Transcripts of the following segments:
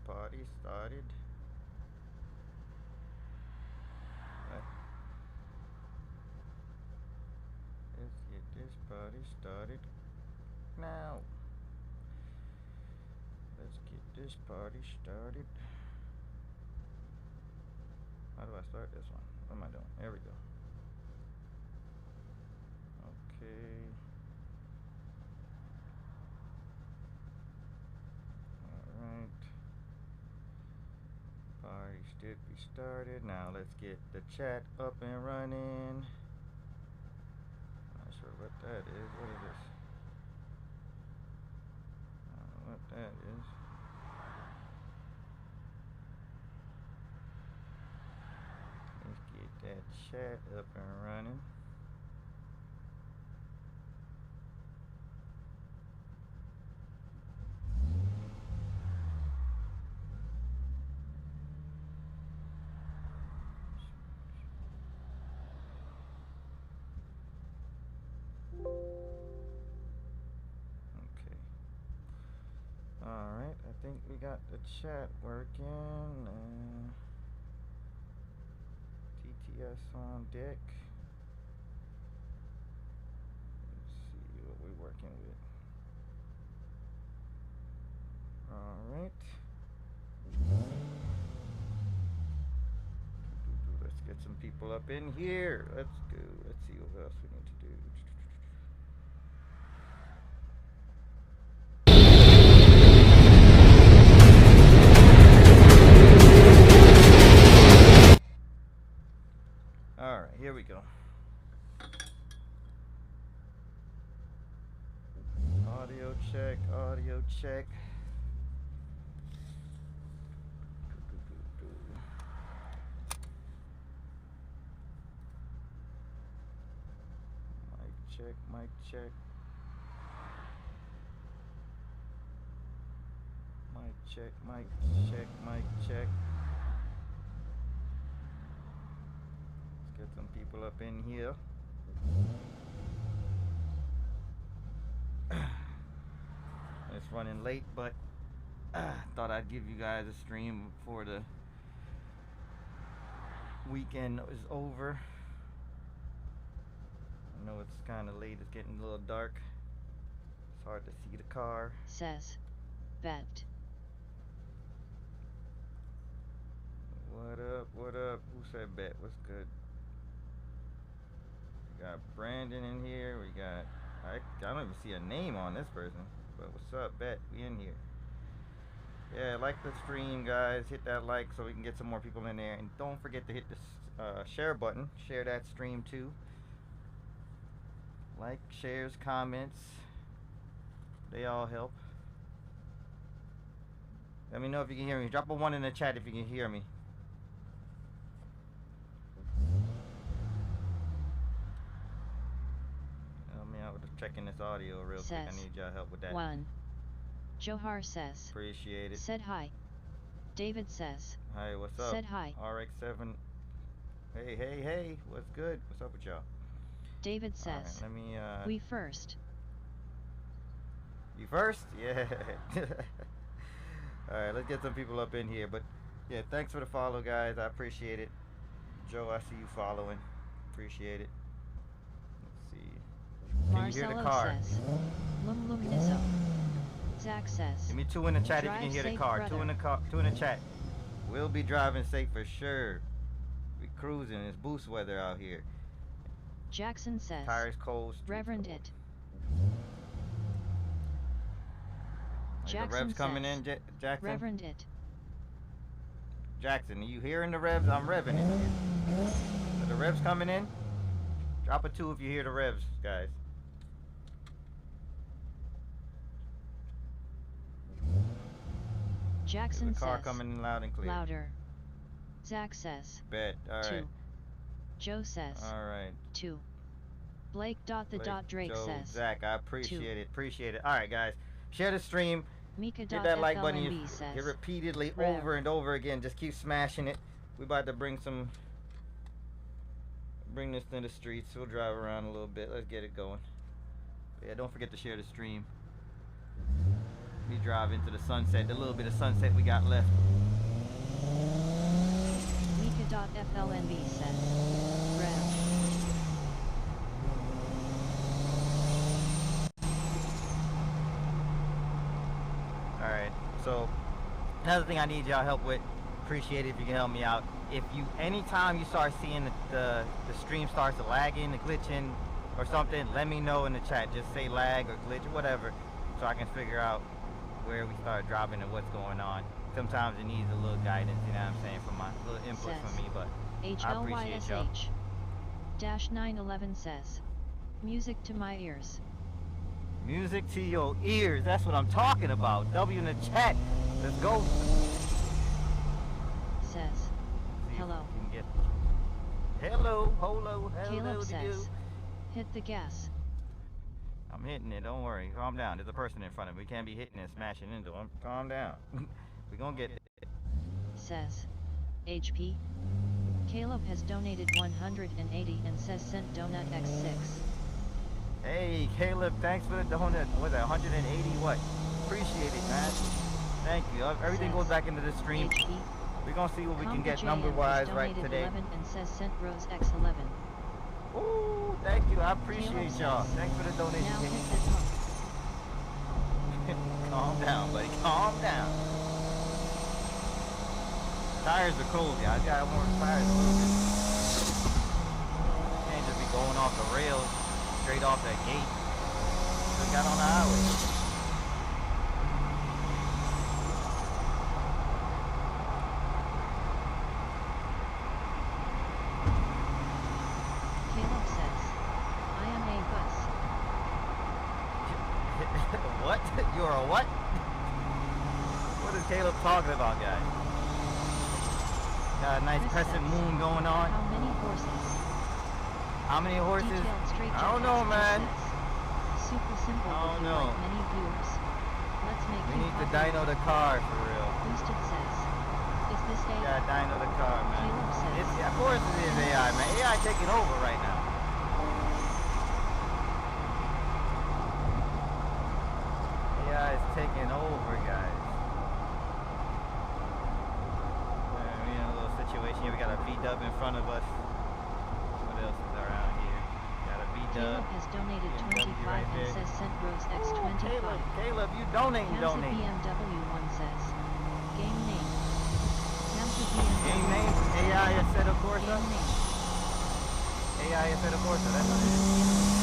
party started. Let's get this party started now. Let's get this party started. How do I start this one? What am I doing? There we go. Okay. Alright. Party should be started. Now let's get the chat up and running. Not sure what that is. What is this? I don't know what that is. Let's get that chat up and running. Okay. Alright, I think we got the chat working. TTS on deck. Let's see what we're working with. Alright. Let's get some people up in here. Let's go. Let's see what else we need to do. Alright, here we go. Audio check, audio check. Mic check, mic check. Mic check, mic check, mic check. Let's get some people up in here. It's running late, but thought I'd give you guys a stream before the weekend is over. I know it's kind of late. It's getting a little dark. It's hard to see the car. Says, bet. What up? What up? Who said bet? What's good? We got Brandon in here. We got I don't even see a name on this person. But what's up, bet? We in here. Yeah, like the stream, guys. Hit that like so we can get some more people in there. And don't forget to hit the share button. Share that stream too. Like, shares, comments. They all help. Let me know if you can hear me. Drop a 1 in the chat if you can hear me. Help me out with checking this audio real quick. I need y'all help with that. 1. Johar says. Appreciate it. Said hi. David says. Hi, what's up? Said hi. RX7. Hey, hey, hey. What's good? What's up with y'all? David says. Right, let me, we first. You first? Yeah. Alright, let's get some people up in here. But, yeah, thanks for the follow, guys. I appreciate it. Joe, I see you following. Appreciate it. Let's see. Can you hear the car? Says. Lum lum nizzo. Zach says. Give me 2 in the chat if you can hear the safe, car. brother. 2 in the car. 2 in the chat. We'll be driving safe for sure. We cruising. It's boost weather out here. Jackson says. Tires cold. Reverend it. Like the revs coming in, Jackson? Reverend it. Jackson, are you hearing the revs? I'm revving it. Are the revs coming in? Drop a 2 if you hear the revs, guys. Jackson the car says. coming in loud and clear. Louder. Zach says. Bet. Alright. 2. Joe says. Alright. 2. Blake dot the Blake, dot Drake Joe, says. Zach, I appreciate 2. it. Appreciate it. Alright, guys. Share the stream. Mika Hit dot that like button. FLNB says. Hit repeatedly Rev. over and over again. Just keep smashing it. We about to bring this to the streets. We'll drive around a little bit. Let's get it going. Yeah, don't forget to share the stream. We drive into the sunset, the little bit of sunset we got left. Mika.flnb says, Rev. Alright, so another thing I need y'all help with, appreciate it if you can help me out. If you, anytime you start seeing the stream starts lagging, glitching, or something, let me know in the chat. Just say lag or glitch or whatever, so I can figure out where we start dropping and what's going on. Sometimes it needs a little guidance, you know what I'm saying, from my little input from me, but I appreciate y'all. HLYSH-911 says, music to my ears. Music to your ears, that's what I'm talking about. W in the chat, let's go. Says, hello. Hello, hello, hello. Caleb says, hit the gas. I'm hitting it, don't worry. Calm down. There's a person in front of me. We can't be hitting and smashing into him. Calm down. We're gonna get it. Says, HP. Caleb has donated 180 and says sent donut X6. Hey, Caleb, thanks for the donut. What's that, 180 what? Appreciate it, man. Thank you. Everything goes back into the stream. HP. We're gonna see what we can get JM number-wise right today. 11 and says sent Rose X11. Ooh, thank you. I appreciate y'all. Thanks for the donation. Now hit the Calm down, buddy. Calm down. Tires are cold, yeah. I got more tires a little bit. Can't just be going off the rails straight off that gate. Just got on the highway. What? You're a what? What is Caleb talking about, guys? Got a nice crescent moon going on. How many horses? How many horses? I don't know, man. Super simple. I don't know. Like many viewers. Let's make we need to dyno the car for real. Boosted says, is this AI? Yeah, dyno the car, man. Caleb says, It's, of course it is AI, man. AI taking over right now. AI is taking over, guys. We're in a little situation here. We got a V-dub in front of us. What else is around here? Got a V-dub. Caleb has donated 25 right and says sent Rose X25. Caleb, you donate. BMW 1 says, game name. Game name? AI Assetto Corsa? Game name. AI Assetto Corsa, that's what it is.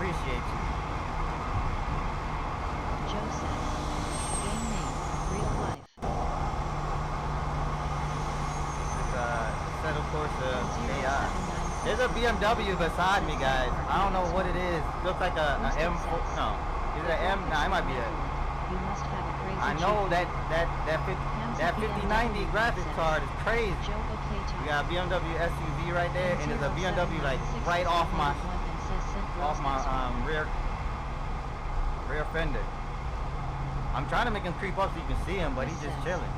Appreciate you. Joe says, game name, real life. It's Assetto Corsa AI. There's a BMW beside me, guys. I don't know what it is. Looks like a M4. No, is it an M? No, it might be a. You must have a crazy. I know that 5090 graphics card is crazy. We got a BMW SUV right there, and there's a BMW like right off my rear fender. I'm trying to make him creep up so you can see him, but he's just chilling.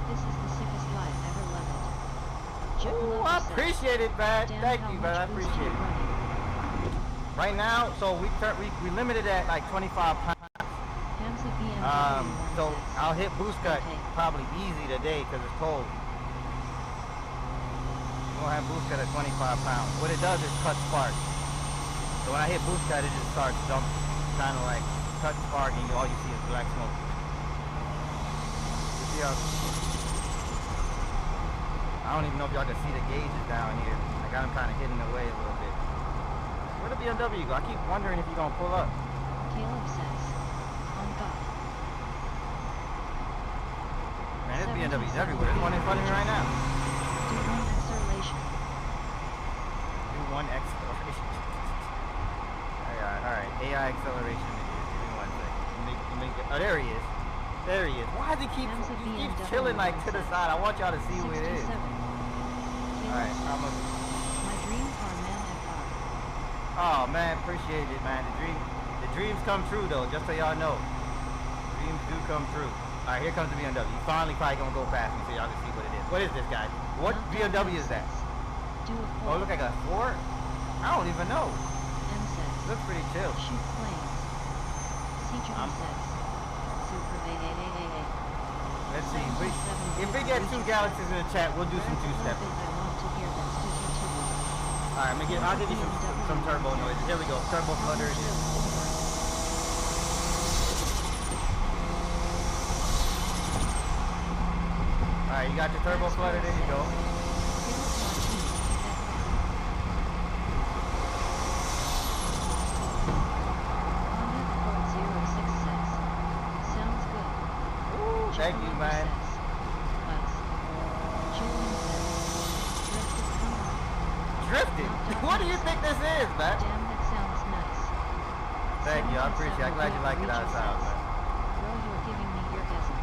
This is the sickest life ever lived. Ooh, I appreciate it, man. Thank you, man. I appreciate it. Right now, so we limited at like 25 pounds. So I'll hit boost cut probably easy today because it's cold. We're gonna have boost cut at 25 pounds. What it does is cut spark. So when I hit boost cut, it just starts kind of like cut spark, and all you see is black smoke. You see how? I don't even know if y'all can see the gauges down here. I got them kind of hidden away a little bit. Where the BMW go? I keep wondering if you're gonna pull up. Caleb says, on God. Man, this BMW's everywhere. There's one in front of me right now. Do one acceleration. Do one acceleration. Alright, AI acceleration it is. Give me 1 second. Oh, there he is. There he is. Why does he keep chilling like to the side? I want y'all to see who it is. Alright, I'm a... My dream car, man, and car. Oh man, appreciate it, man. The dreams come true though, just so y'all know. Dreams do come true. Alright, here comes the BMW. He's finally probably gonna go past me so y'all can see what it is. What is this, guy? What BMW is that? Do a Oh, pull. it look like a Ford? I don't even know. M says. Looks pretty chill. Shoot flames. CJ says. Supra A. Let's see. If we get 2 galaxies in the chat, we'll do some 2-step. I want to hear that Alright, I'll give you some turbo noises. Here we go. Turbo flutter it is. Alright, you got your turbo flutter, there you go. Thank you, man. Drifting? What do you think this is, man? Damn, that sounds nice. Thank you, I appreciate it. I'm glad you like it outside, man. Bro, you're giving me eargasm.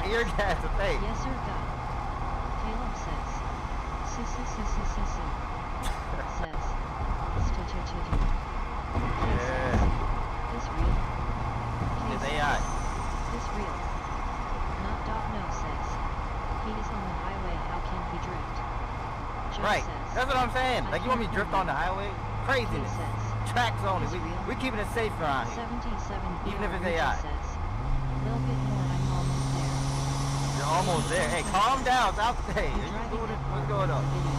Eargasm, thanks. Yes, sir, God. Caleb says. Says. Yeah. This real? It's AI. This real? Not Doc No says. He is on the highway, how can he drift? Joe Right, says. that's what I'm saying. Like, you want me to drift on the highway? Craziness. He says. Tracks only. Is real? We're keeping it safe around here. 77 Even if it's BR AI. says. Little bit more, I'm almost there. You're almost there. Hey, calm down. Stop. Hey, are you Driving doing it? that What's car going on? video.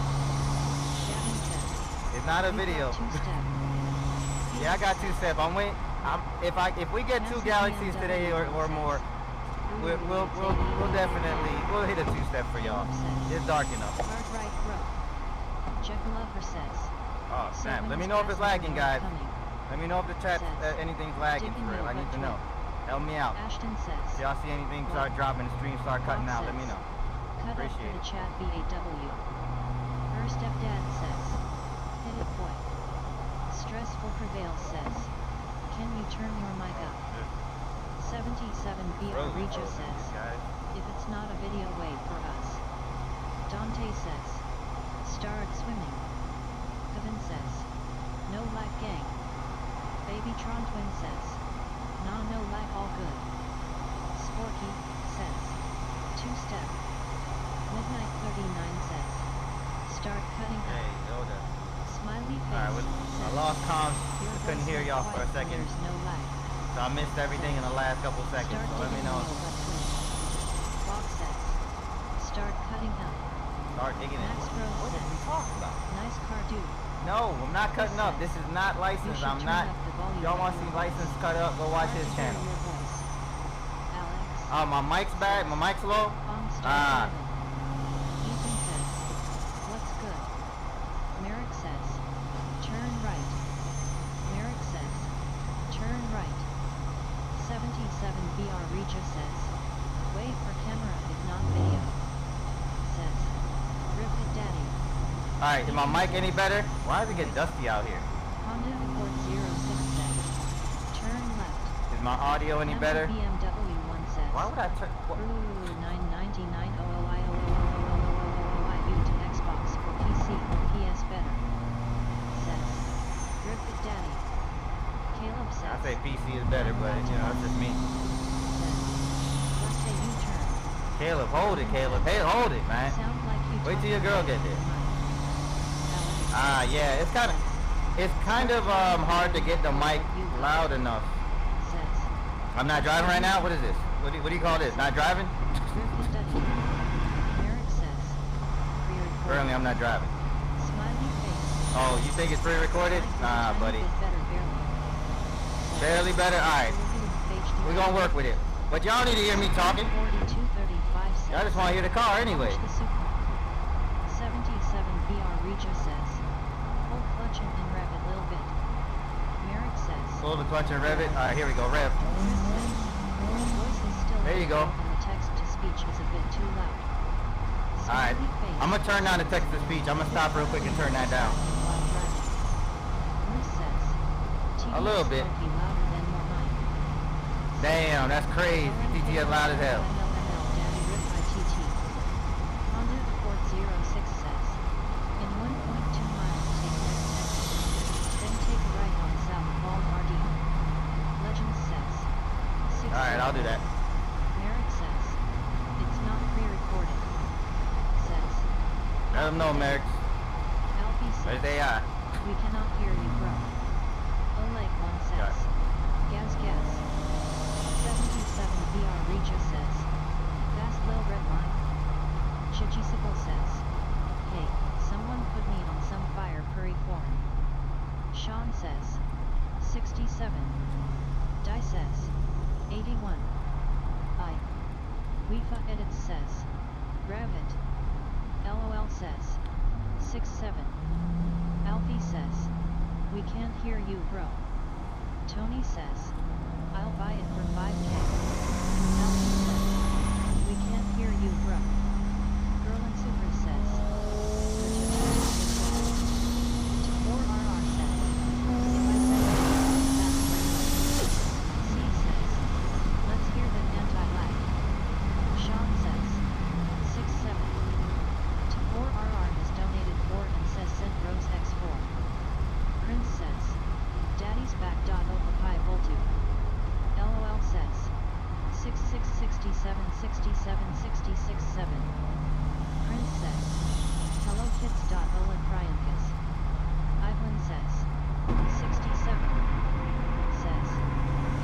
Gavin says. It's not a "We've video. got 2-step." Yeah, I got 2-step. I'm waiting. If we get 2 galaxies today or more, we'll definitely hit a 2-step for y'all. It's dark enough. Hard right, bro. Jekyll Lover says. Oh snap! Let me know if it's lagging, guys. Let me know if the chat anything's lagging for real. I need to know. Help me out. Ashton says. If y'all see anything start dropping, the stream start cutting out, let me know. Cut Appreciate up for the it. chat BAW. Her stepdad says. Hit it boy. Stressful Prevail says. Can you turn your mic up? 77 BR Regia says. If it's not a video, wait for us. Dante says. Start swimming. Kevin says. No lag gang. Babytron Twin says. Nah, no lag, all good. Sporky says. 2-step. Midnight 39 says. Start cutting up. Hey, Yoda. Smiley face. Alright, I says, lost comms. "Your I couldn't voice hear is y'all for a quiet when second. There's no lag. So I missed everything in the last couple seconds. Start So let me digging know. a hole, but twin. Bob says. Start cutting up. Start digging it. Max Rose What are we says. talking about? Nice car, dude. No, I'm not cutting up. This is not You licensed. should I'm turn not. up the volume Y'all want of to see your voice. license cut up? Go watch Glad his to hear channel. your voice. Alex. Oh, my mic's bad. My mic's low. Start driving. Ethan says. What's good? Merrick says. Turn right. Merrick says. Turn right. 77 BR Regia says. Wait for camera if not video. Says. Rip it daddy. Alright, is my mic any better? Why does it get dusty out here? Honda Accord 06 says. Turn left. Is my audio any better? BMW 1 says. Why would I turn? Ooh, 999 to Xbox or PC or PS better. Says. Rip it daddy. Caleb says. I say PC is better, but you know, it's just me. Says. Let's say U-turn. Caleb, hold it, Caleb. Hey, hold it, man. Sound like you Wait till your talk girl about get there. Alex. Yeah, it's kind of hard to get the mic loud enough. Says. I'm not driving right now. What is this? What do you call this? Not driving? Merrick says. Pre-recorded. Currently, I'm not driving. Smiley face. Oh, you think it's pre-recorded? Nah, buddy. Barely better. All right, we're gonna work with it. But y'all need to hear me talking. 4235 Y'all just want to hear the car anyway. Watch the Supra. 77 BR Regia says. Hold clutch and rev it a little bit. Merrick says. Pull the clutch and rev it. All right, here we go. Rev. Chris says. Voice is still There you go. low and the text to speech is a bit too loud. All right, Smiley face. I'm gonna turn down the text to speech. I'm gonna stop real quick and turn that down. While driving. Bruce says. A little bit. TV's louder than more mine. Damn, that's crazy. TT is loud as hell. Daddy Rip ITT. Honda Accord 06 says. In 1.2 miles take left exit. Then take right on South Walmart. Legend says. All right, I'll do that. them know, Merrick. Alfie There says, they are. we cannot hear you, bro. Oleg 1 says, gas gas. 77 VR Regis says, fast low red line. Chichisable says, hey, someone put me on some fire curry form. Sean says, 67. Die says, 81. I. Wefa edits says, Rabbit. LOL says, 67. Alfie says, we can't hear you, bro. Tony says, I'll buy it for 5K. Alfie says, we can't hear you, bro. Girl in Supra says, to 4RR says, if I said that's C says, let's hear that anti-lag. Sean says, 67. To 4RR has donated 4 and says sent Rose X4. Prince says, Daddy's back. Opapi Voltu. LOL says, 6667 67 66 7. Prince says, hello kids. Olin Kryankis. Ivan says, 67. Says,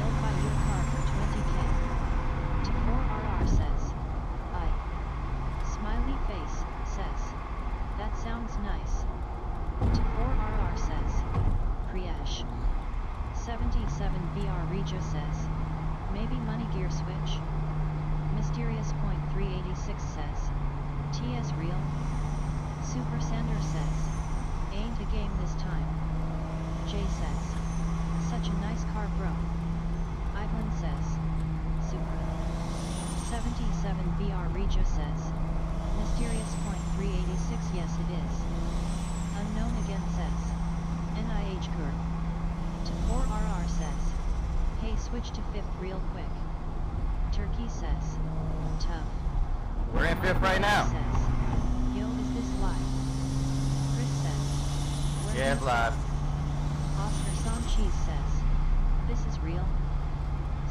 I'll buy your car for 20K. To 4RR says, I. Smiley face says, that sounds nice. To 4RR says, Priyesh. 77 VR Regis says, maybe money gear switch. Mysterious point 386 says, TS real. Super Sander says, ain't a game this time. Jay says, such a nice car, bro. Ivan says, Supra. 77 VR Regis says, mysterious point 386 yes it is. Unknown again says, NIH girl. To 4RR says, hey switch to 5th real quick. Turkey says, tough. We're in 5th right now. Says, yo is this live? Chris says, Yeah, it's live. Oscar Sanchez says, this is real.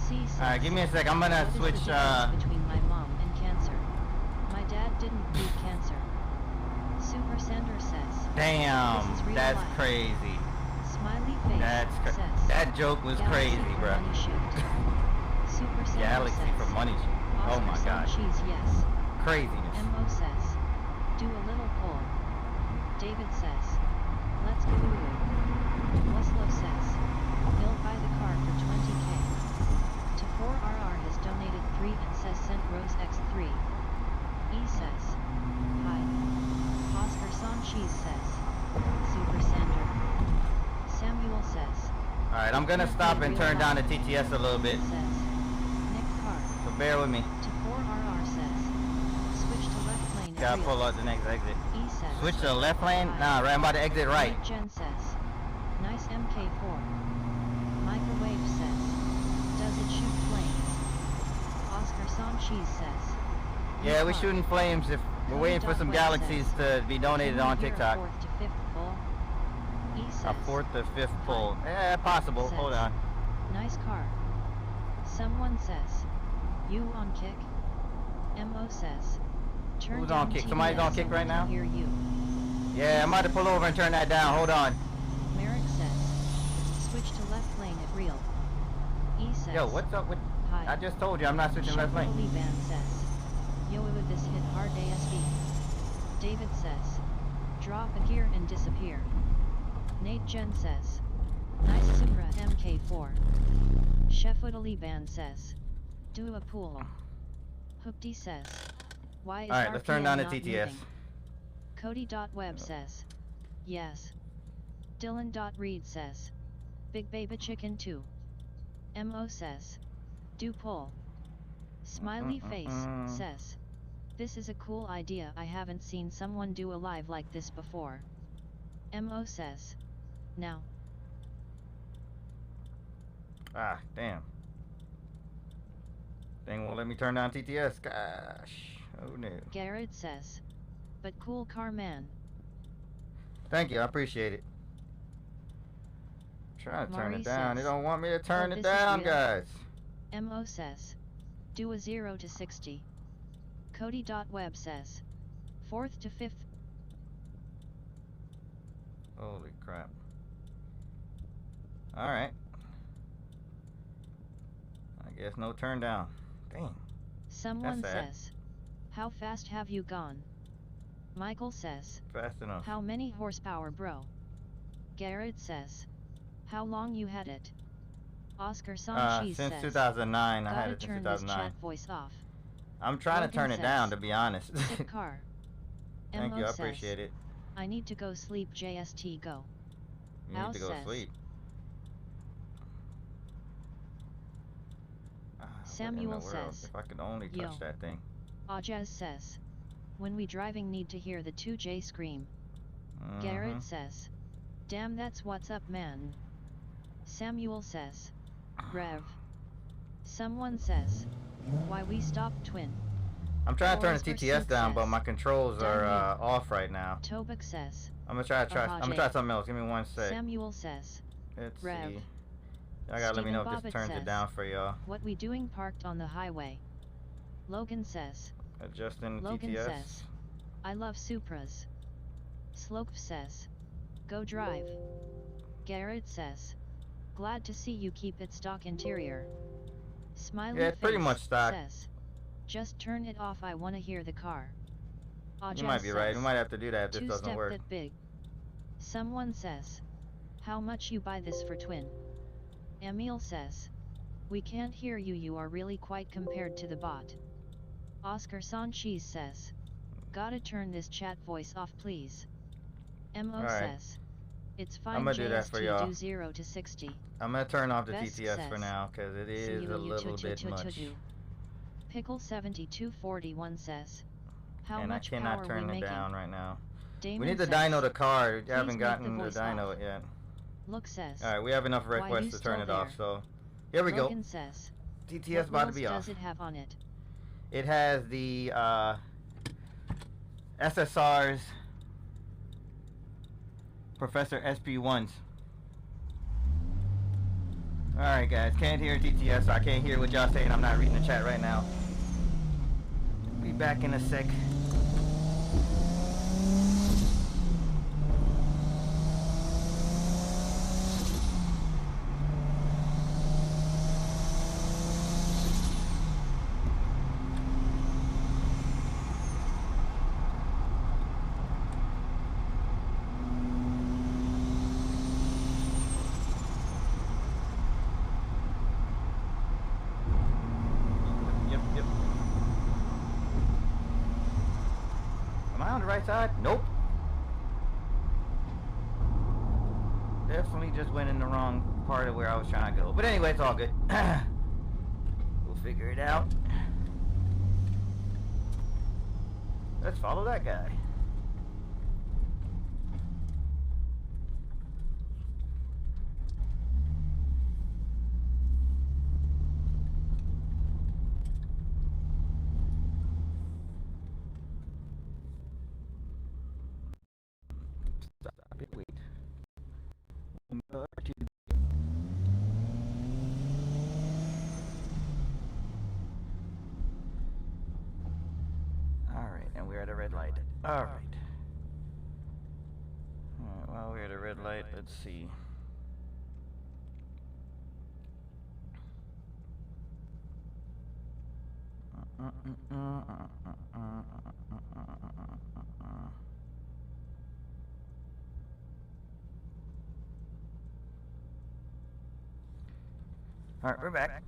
C says, Alright, give me a sec. I'm gonna what switch is the difference between my mom and cancer? My dad didn't beat cancer. Super Sander says, damn, this is real that's life. crazy. Smiley face That's says, that joke was Galaxy crazy, for bro. Money shift. Super Sander Galaxy says, for money. Oh Oscar my god. Sanchez yes. Craziness. Mo says, do a little poll. David says, let's go. Weslow says, he'll buy the car for 20K. To 4RR has donated 3 and says sent Rose X3. E says, hi. Oscar Sanchez says, Super Sander. Samuel says, Alright, I'm gonna stop and turn down the TTS a little bit. Says, Nick Carr. So bear with me. To 4RR says, switch to left lane. Gotta pull out the next exit. E says, Switch to the left lane? Nah, right, I'm about to exit right. Jen says, nice MK4. Microwave says, does it shoot flames? Oscar Sanchez says, Yeah, we're shooting flames if we're waiting for some galaxies to be donated on TikTok. 4th to 5th pull. E says, A 4th to 5th pull. Yeah, possible. Says, Hold on. nice car. Someone says, you on kick? Mo says, turn Who's down on kick? TBS Somebody's on kick so right we can now? hear you. Yeah, I'm about to pull over and turn that down. Hold on. Merrick says, switch to left lane at real. E says, Yo, what's up with... hi. I just told you I'm not switching left lane. Shuffle Band says, yo with this hit hard ASV. David says, drop a gear and disappear. Nate Jen says, nice Supra MK4. Sheffield Band says, do a pool. Hoopty says, why is Alright, let's turn RPM down the not TTS. moving? Cody.web says, yes. Dylan.reed says, big baby chicken too. Mo says, do pull. Smiley face says, this is a cool idea. I haven't seen someone do a live like this before. Mo says, now. Ah, damn. Thing won't let me turn down TTS. Gosh. Oh no. Garrett says, but cool car man. Thank you, I appreciate it. Trying to turn Maury it down. They says, don't want me to turn oh, it this is down, real? guys. Mo says, do a 0 to 60. Cody.web says, 4th to 5th. Holy crap. Alright. I guess no turn down. Dang. Someone That's sad. says, how fast have you gone? Michael says, Fast enough. how many horsepower, bro? Garrett says, how long you had it? Oscar Sanchez Since says, 2009. I had gotta it since turn this 2009. chat voice off. I'm trying to Logan turn it down, says, to be honest. sick car. Thank Mo you, I says, appreciate it. I need to go sleep. JST go. You Al need to go says, sleep. What in the Samuel world? says, If I could only touch yo. that thing. Ajaz says, when we driving need to hear the 2J scream. Garrett says, damn, that's what's up, man. Samuel says, Rev. Someone says, why we stopped twin. I'm trying to turn the Forrest TTS down, but says, my controls are Daniel. off right now. Tobak says, I'm gonna try something else. Give me one sec. Samuel says, Let's Rev. see. Y'all gotta let me know if this turns says, it down for y'all. what we doing parked on the highway? Logan says, Adjusting the Logan TTS. says, I love Supras. Slope says, go drive. Garrett says, glad to see you keep it stock interior. Smiley Yeah, it's pretty face much stock. says, just turn it off, I wanna hear the car. You might be right. We might have to do that if this doesn't two-step work. that big. Someone says, how much you buy this for twin? Emil says, we can't hear you, you are really quite compared to the bot. Oscar Sanchez says, gotta turn this chat voice off please. Mo says, it's fine. I'm gonna do that for y'all. Do 0 to 60. I'm gonna turn off the Best TTS says, for now because it is a little bit much. Pickle 7241 says, how And I much cannot power turn we it making? down right now. Damon We need to says, dyno the car. We haven't make gotten the the voice dyno off. it yet. Look says, Alright, we have enough why requests you to turn still it off, there? so here we Logan go. says, TTS what about to be wheels off. does it have on it? It has the SSR's Professor SP1s. Alright guys, can't hear TTS, so I can't hear what y'all saying. I'm not reading the chat right now. Be back in a sec. Yep. Am I on the right side? Nope. Definitely just went in the wrong part of where I was trying to go. But anyway, it's all good. We'll figure it out. Let's follow that guy. Stop it, wait. Alright, and we're at a red light. Alright. Alright, while we're at a red light, let's see. Alright, we're back.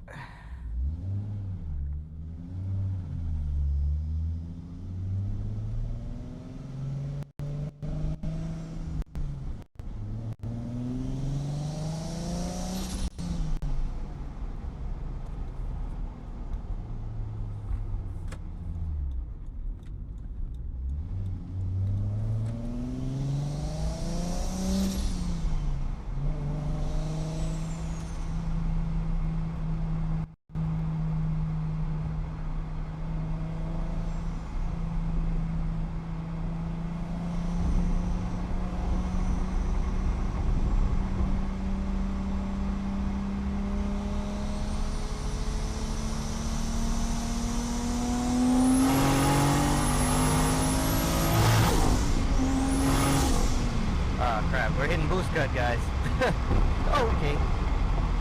boost cut, guys. Okay.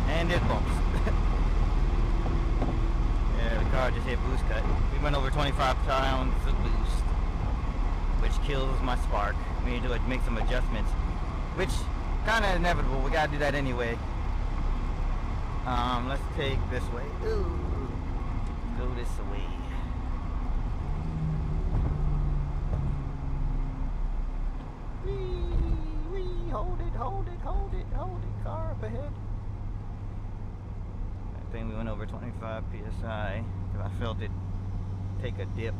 And it bumps. Yeah, the car just hit boost cut. We went over 25 pounds of boost, which kills my spark. We need to make some adjustments, which kind of inevitable. We gotta do that anyway. Let's take this way. Ooh, go this way. Wee, hold it, hold it, hold it, hold it. Car up ahead. I think we went over 25 psi because I felt it take a dip.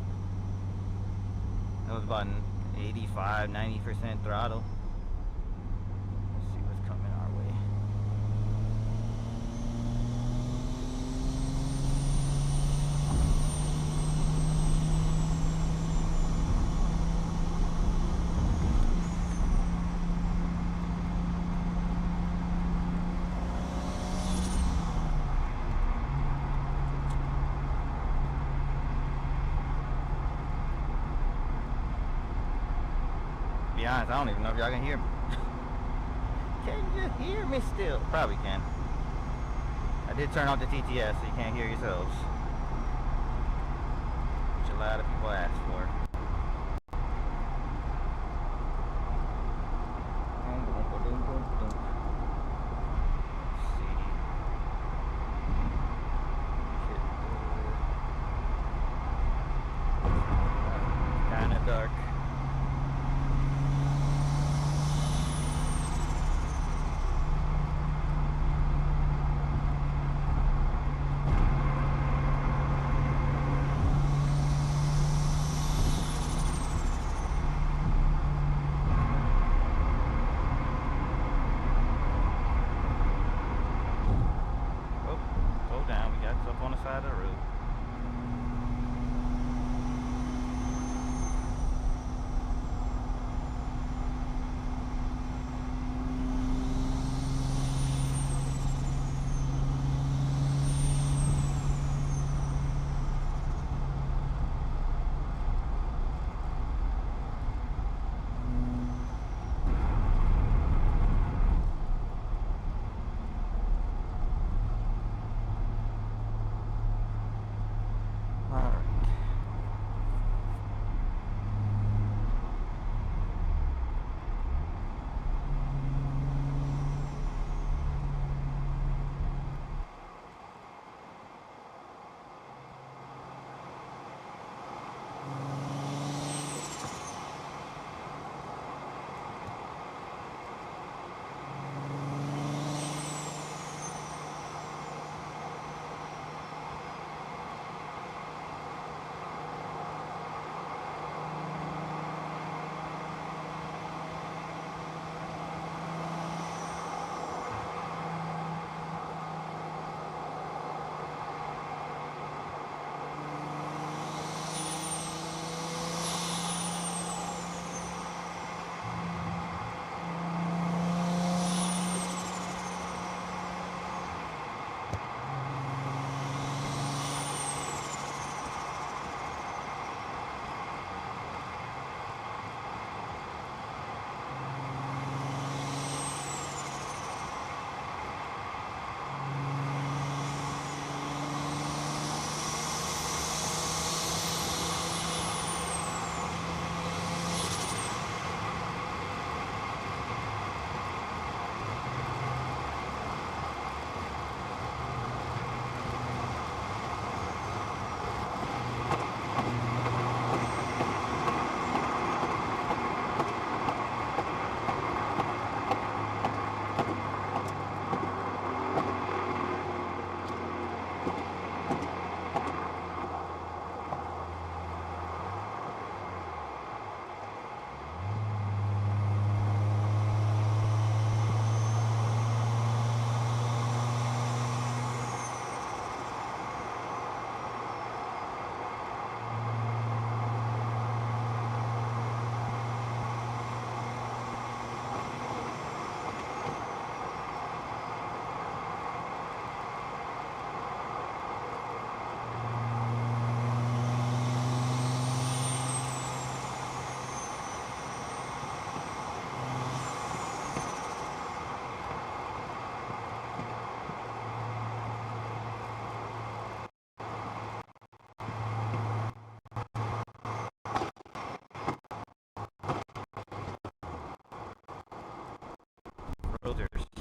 That was about an 85, 90% throttle. Let's see what's coming our way. To be honest, I don't even know if y'all can hear me. Can you hear me still? Probably can. I did turn off the TTS so you can't hear yourselves, which a lot of people ask for. Kind of dark. On the side of the road.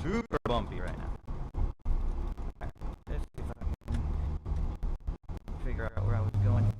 super bumpy right now. Alright, let's see if I can figure out where I was going.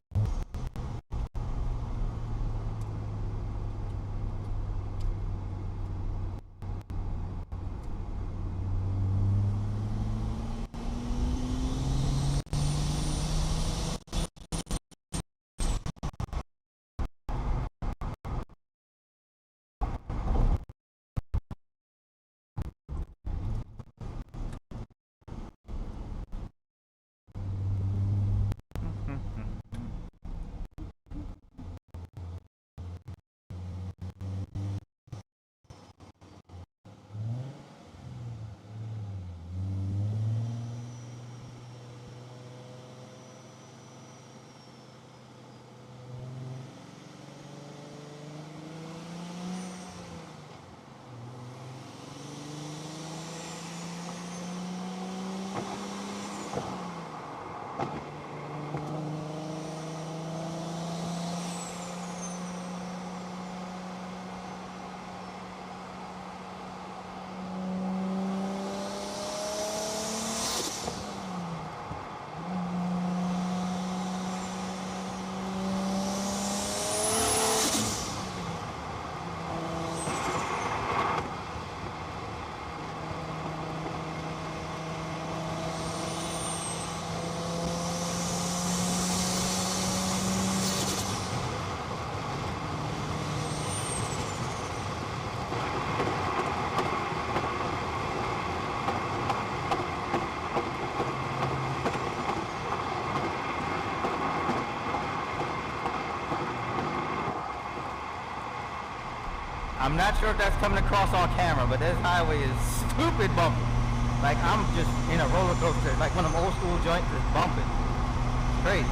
I'm not sure if that's coming across on camera, but this highway is stupid bumpy. Like I'm just in a roller coaster, like one of them old school joints is bumping. It's crazy.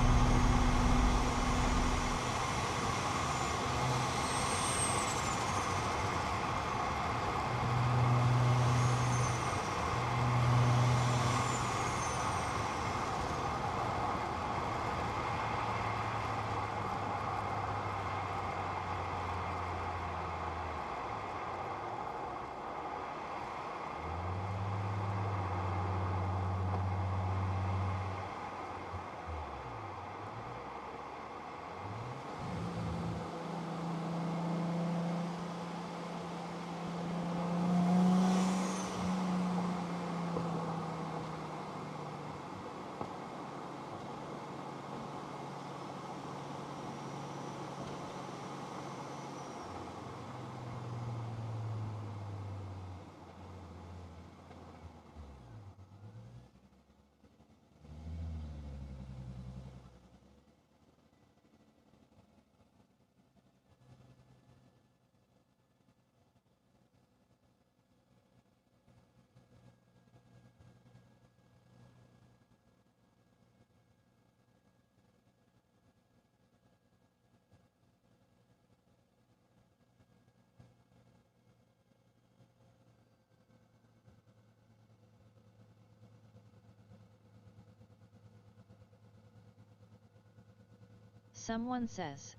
Someone says,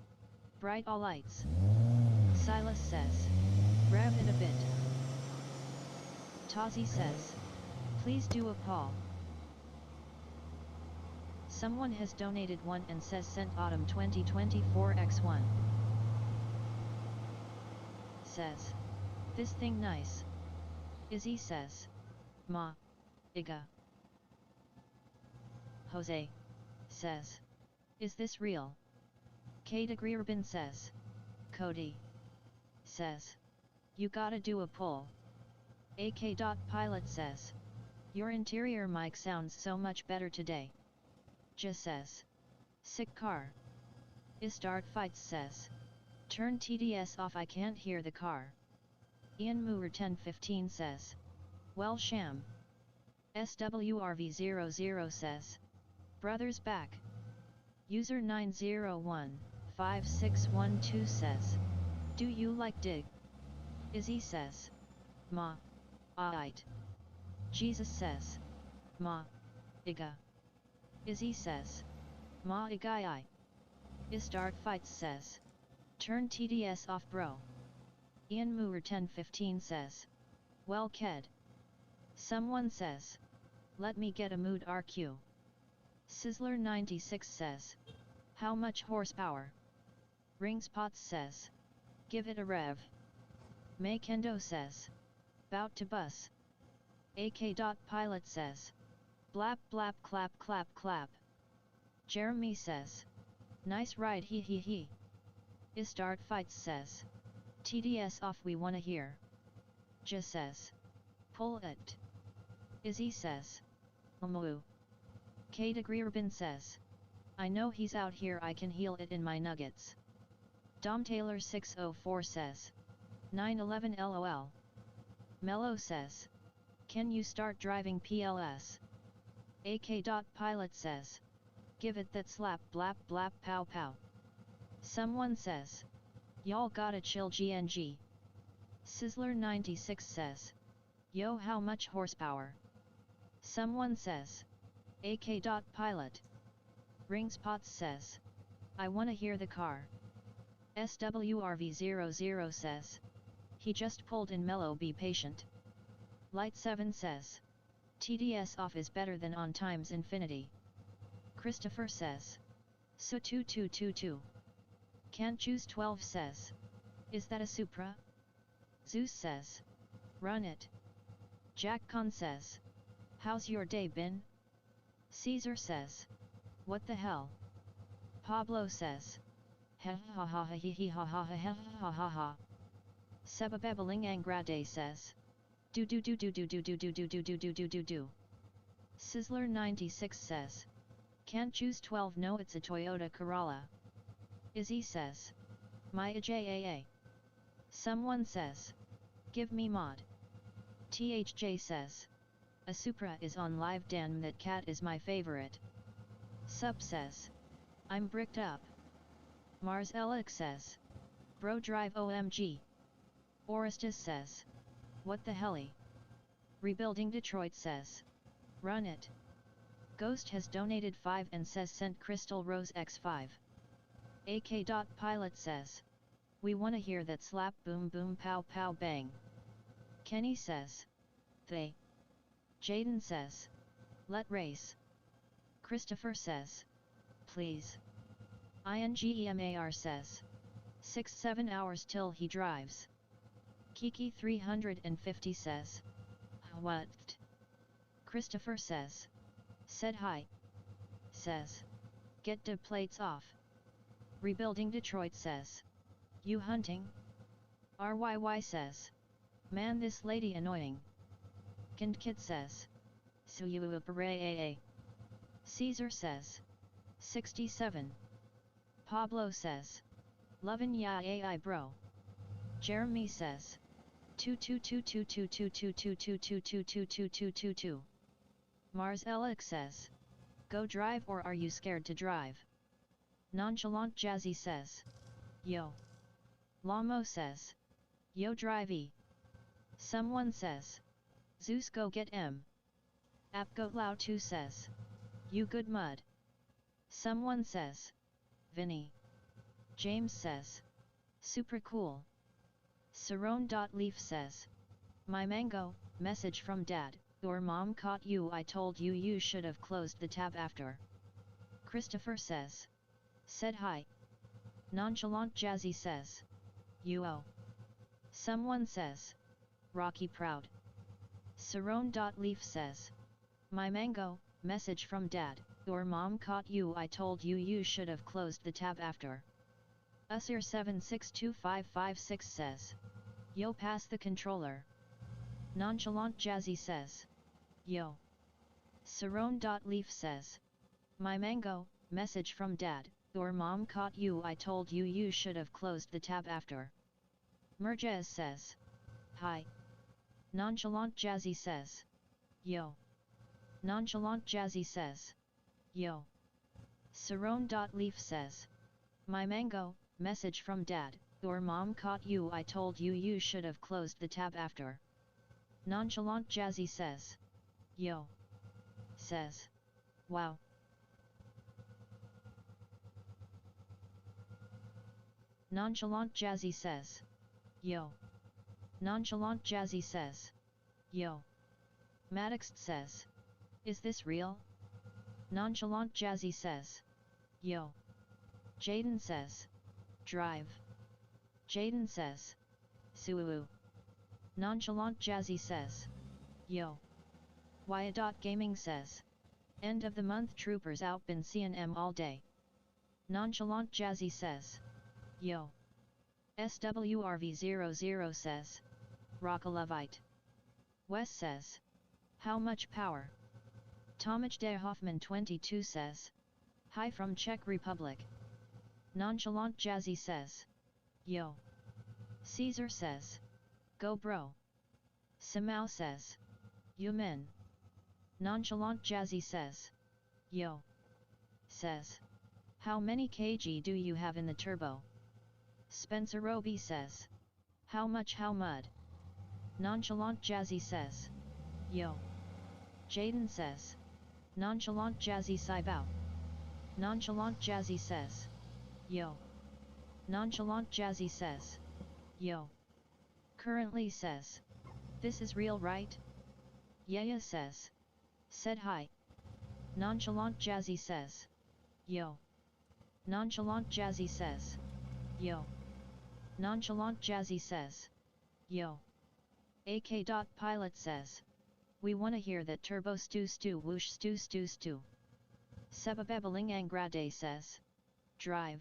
bright all lights. Silas says, rev it a bit. Tazi says, please do a call. Someone has donated one and says sent autumn 2024 x1. Says, this thing nice. Izzy says, ma, iga. Jose says, is this real? Kate Greerbin says, Cody says, you gotta do a pull. AK.Pilot says, your interior mic sounds so much better today. Just says, sick car. Istart Fights says, turn TDS off, I can't hear the car. Ian Moore 1015 says, well sham. SWRV00 says, brothers back. User 9015612 says, do you like dig? Izzy says, ma, aight. Jesus says, ma, iga. Izzy says, ma igai. Istart Fights says, turn TDS off bro. Ian Moore 1015 says, well ked. Someone says, let me get a mood RQ. Sizzler 96 says, how much horsepower? Ringspots says, give it a rev. Maykendo says, bout to bus. AK.Pilot says, blap blap clap clap clap. Jeremy says, nice ride he he he. Istart Fights says, TDS off we wanna hear. J says, pull it. Izzy says, Omoo. K Degreerbin says, I know he's out here, I can heal it in my nuggets. Dom Taylor 604 says, 911 LOL. Mello says, can you start driving PLS? AK.Pilot says, give it that slap blap blap pow pow. Someone says, y'all gotta chill GNG. Sizzler 96 says, yo how much horsepower? Someone says, AK.Pilot. Ringspots says, I wanna hear the car. SWRV00 says, he just pulled in Mellow, be patient. Light 7 says, TDS off is better than on times infinity. Christopher says, so 2222. Can't choose 12 says, is that a Supra? Zeus says, run it. Jack Con says, how's your day been? Caesar says, what the hell? Pablo says, ha ha ha ha he he ha ha ha ha ha ha. Sebabebeling Angrade says, do do do do do do do do do do do do do do do. Sizzler 96 says, can't choose 12, no it's a Toyota Corolla. Izzy says, my AJAA. Someone says, give me mod. THJ says, a Supra is on live, damn that cat is my favorite. Sub says, I'm bricked up. Mars Elix says, bro drive OMG. Orestes says, what the helly? Rebuilding Detroit says, run it. Ghost has donated 5 and says sent Crystal Rose X5. AK.Pilot says, we wanna hear that slap boom boom pow pow bang. Kenny says, they. Jaden says, let race. Christopher says, please. INGEMAR says, 6-7 hours till he drives. Kiki 350 says, what? Christopher says, said hi. Says, get the plates off. Rebuilding Detroit says, you hunting? RYY says, man this lady annoying. Kindkid says, so you AA. Caesar says, 67. Pablo says, lovin' ya AI bro. Jeremy says, 22222222222222222. Mars Elix says, go drive or are you scared to drive? Nonchalant Jazzy says, yo. Lamo says, yo drivey. Someone says, Zeus go get M. Appgoat 2 says, you good mud. Someone says, Vinny. James says, super cool. Sarone.Leaf says, my mango, message from dad, your mom caught you, I told you you should have closed the tab after. Christopher says, said hi. Nonchalant Jazzy says, UO. Someone says, Rocky proud. Sarone.Leaf says, my mango, message from dad, your mom caught you, I told you you should have closed the tab after. Usir 762556 says, yo pass the controller. Nonchalant Jazzy says, yo. Sarone.Leaf says, my mango, message from dad, your mom caught you, I told you you should have closed the tab after. Merjez says, hi. Nonchalant Jazzy says, yo. Nonchalant Jazzy says, yo. Sarone.Leaf says, my mango, message from dad, your mom caught you, I told you you should have closed the tab after. Nonchalant Jazzy says, yo. Says, wow. Nonchalant Jazzy says, yo. Nonchalant Jazzy says, yo. Maddox says, is this real? Nonchalant Jazzy says, yo. Jaden says, drive. Jaden says, suuu. Nonchalant Jazzy says, yo. Wyatt Gaming says, end of the month troopers out been C&M all day. Nonchalant Jazzy says, yo. SWRV00 says, Rockalovite. Wes says, how much power? Tomich de Hoffman 22 says, hi from Czech Republic. Nonchalant Jazzy says, yo. Caesar says, go bro. Simao says, you men. Nonchalant Jazzy says, yo. Says, how many kg do you have in the turbo? Spencer Roby says, how much how mud? Nonchalant Jazzy says, yo. Jaden says, Nonchalant Jazzy Saibao. Nonchalant Jazzy says, yo. Nonchalant Jazzy says, yo. Currently says, this is real right? Yaya says, said hi. Nonchalant Jazzy says, yo. Nonchalant Jazzy says, yo. Nonchalant Jazzy says, yo. AK.Pilot says, we wanna hear that turbo stew stew whoosh stew stew stew. Sebabebeling Angrade says, drive.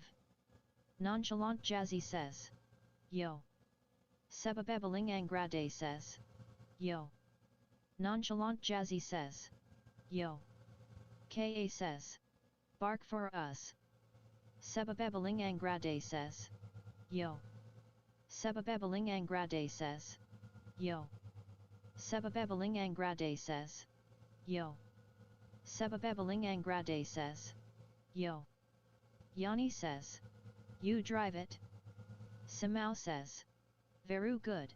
Nonchalant Jazzy says, yo. Sebabebeling Angrade says, yo. Nonchalant Jazzy says, yo. KA says, bark for us. Sebabebeling Angrade says, yo. Sebabebeling Angrade says, yo. Sebabebeling Angrade says, yo. Sebabebeling Angrade says, yo. Yanni says, you drive it. Simao says, very good.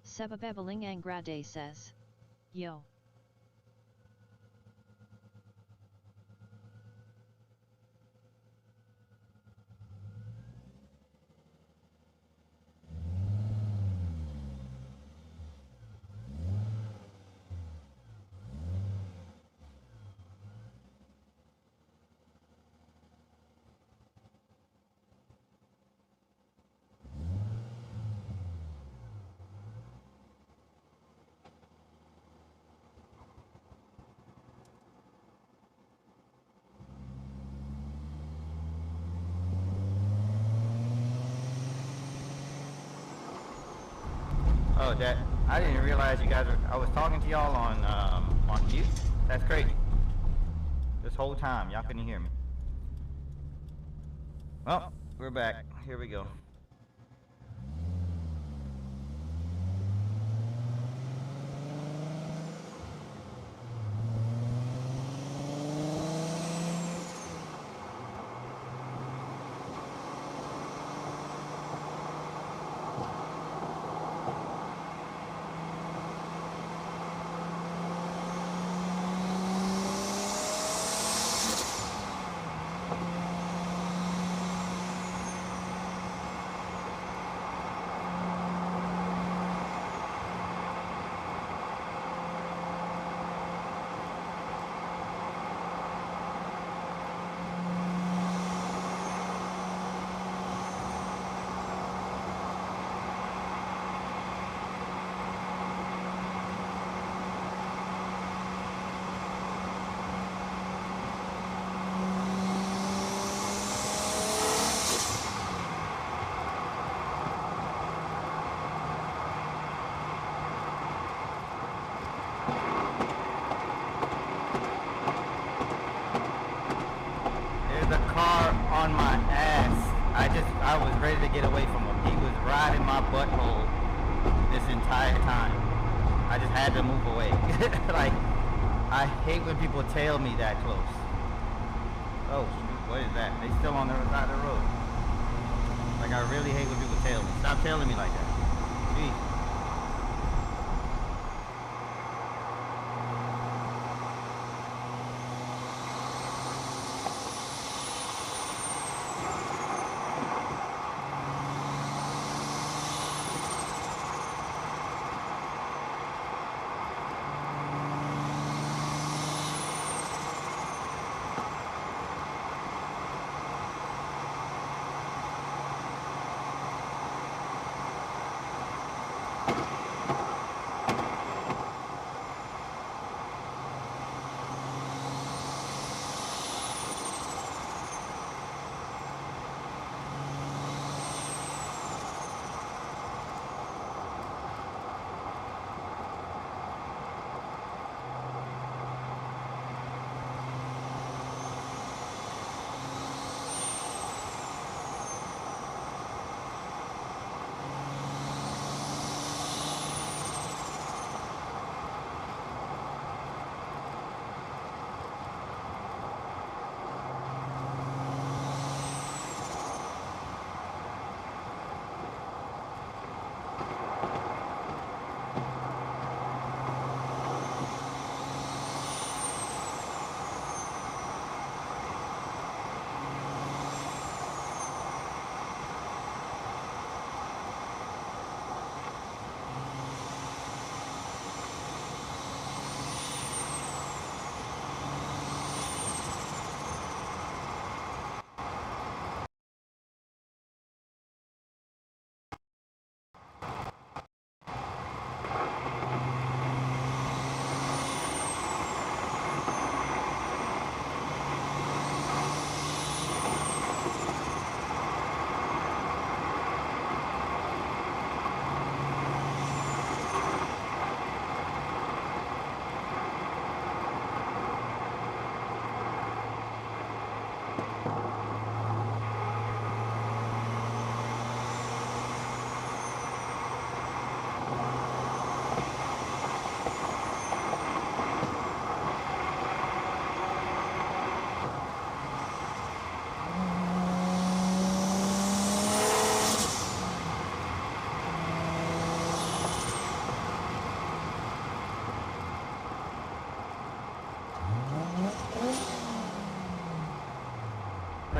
Sebabebeling Angrade says, yo. Oh, that I didn't realize you guys were. I was talking to y'all on mute. That's crazy. This whole time, y'all couldn't hear me. Well, we're back. Here we go. The car on my ass. I was ready to get away from him. He was riding my butthole this entire time. I just had to move away. Like, I hate when people tail me that close. Oh, shoot, what is that? They still on the other side of the road. Like, I really hate when people tail me. Stop tailing me like that. Jeez.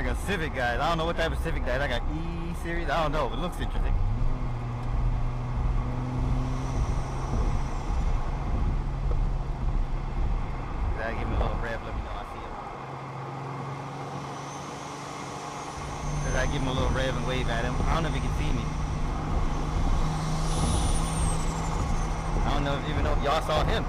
like a Civic, guys. I don't know what type of Civic that is. I got E series. I don't know, but it looks interesting. I give him a little rev. Let me know I see him. I give him a little rev and wave at him. I don't know if he can see me. I don't know even know if y'all saw him.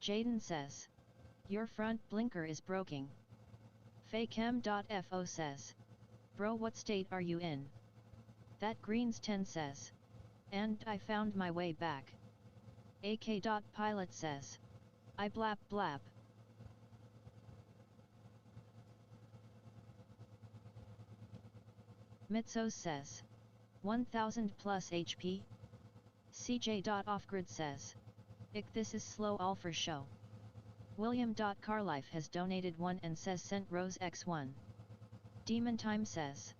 Jaden says, your front blinker is broken. Fakechem.fo says, bro, what state are you in? That Greens 10 says, and I found my way back. AK.pilot says, I blap blap. Mitsos says, 1000 plus HP. CJ.offgrid says, ick, this is slow all for show. William.carlife has donated 1 and says sent Rose X1. Demon Time says,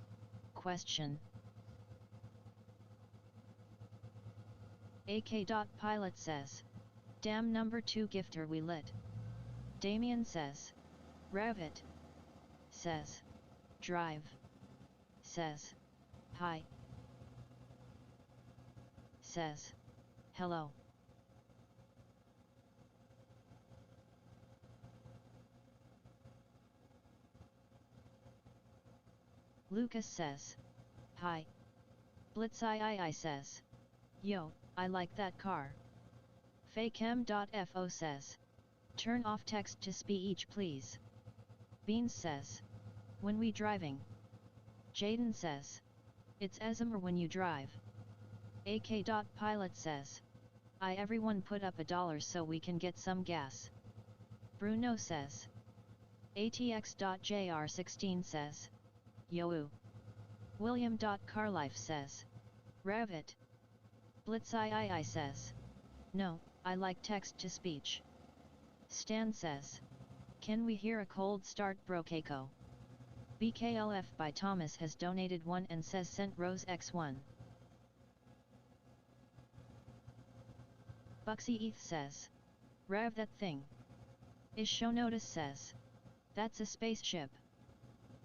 question. AK.pilot says, damn number 2 gifter we lit. Damien says, rev it. Says, drive. Says, hi. Says, hello. Lucas says, hi. Blitz says, yo, I like that car. Fakechem.fo says, turn off text to speech please. Beans says, when we driving. Jaden says, it's Ezimer when you drive. AK.pilot says, I everyone put up $1 so we can get some gas. Bruno says, ATX.jr16 says, yo. William.carlife says, rev it. Blitz says, no, I like text to speech. Stan says, can we hear a cold start bro Keiko? BKLF by Thomas has donated 1 and says sent Rose X1. Buxy Eth says, rev that thing. Is show notice says, that's a spaceship.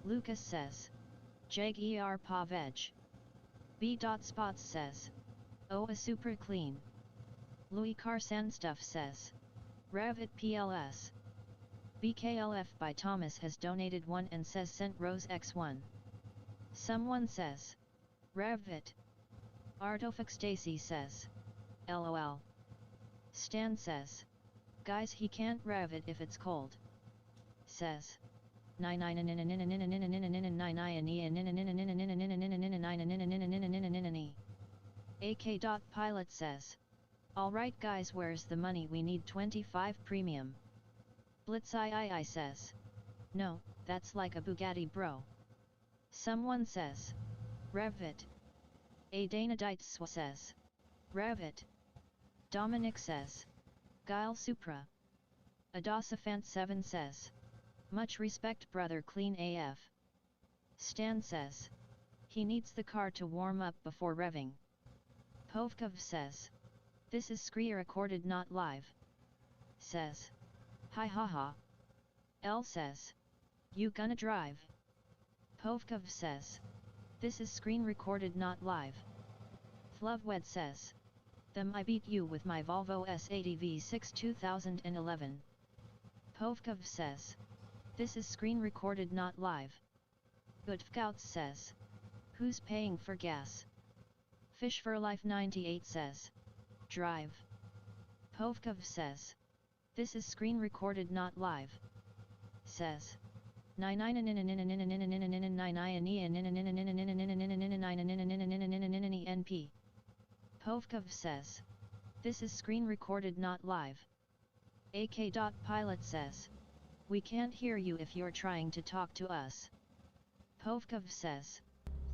Lucas says, Jeg pa veg. B. Spots says, oh, a super clean. Louis Carsan stuff says, rev it PLS. BKLF by Thomas has donated 1 and says sent Rose X1. Someone says, rev it. Artofix Stacy says, LOL. Stan says, guys, he can't rev it if it's cold. Says, AK.pilot says, alright guys, where's the money? We need 25 premium. Blitz says, no, that's like a Bugatti bro. Someone says, rev it. A Danadite says, rev it. Dominic says, Guile Supra. Adosafant 7 says. Much respect brother clean AF. Stan says. He needs the car to warm up before revving. Povkov says. This is screen recorded not live. Says. Hi ha ha. L says. You gonna drive? Povkov says. This is screen recorded not live. Flovwed says. Them I beat you with my Volvo S80 V6 2011. Povkov says. This is screen recorded not live. Budfkouts says. Who's paying for gas? Fish for Life 98 says. Drive. Povkov says. This is screen recorded not live. Says. NP. Povkov says. This is screen recorded not live. AK.Pilot says. We can't hear you if you're trying to talk to us. Povkov says.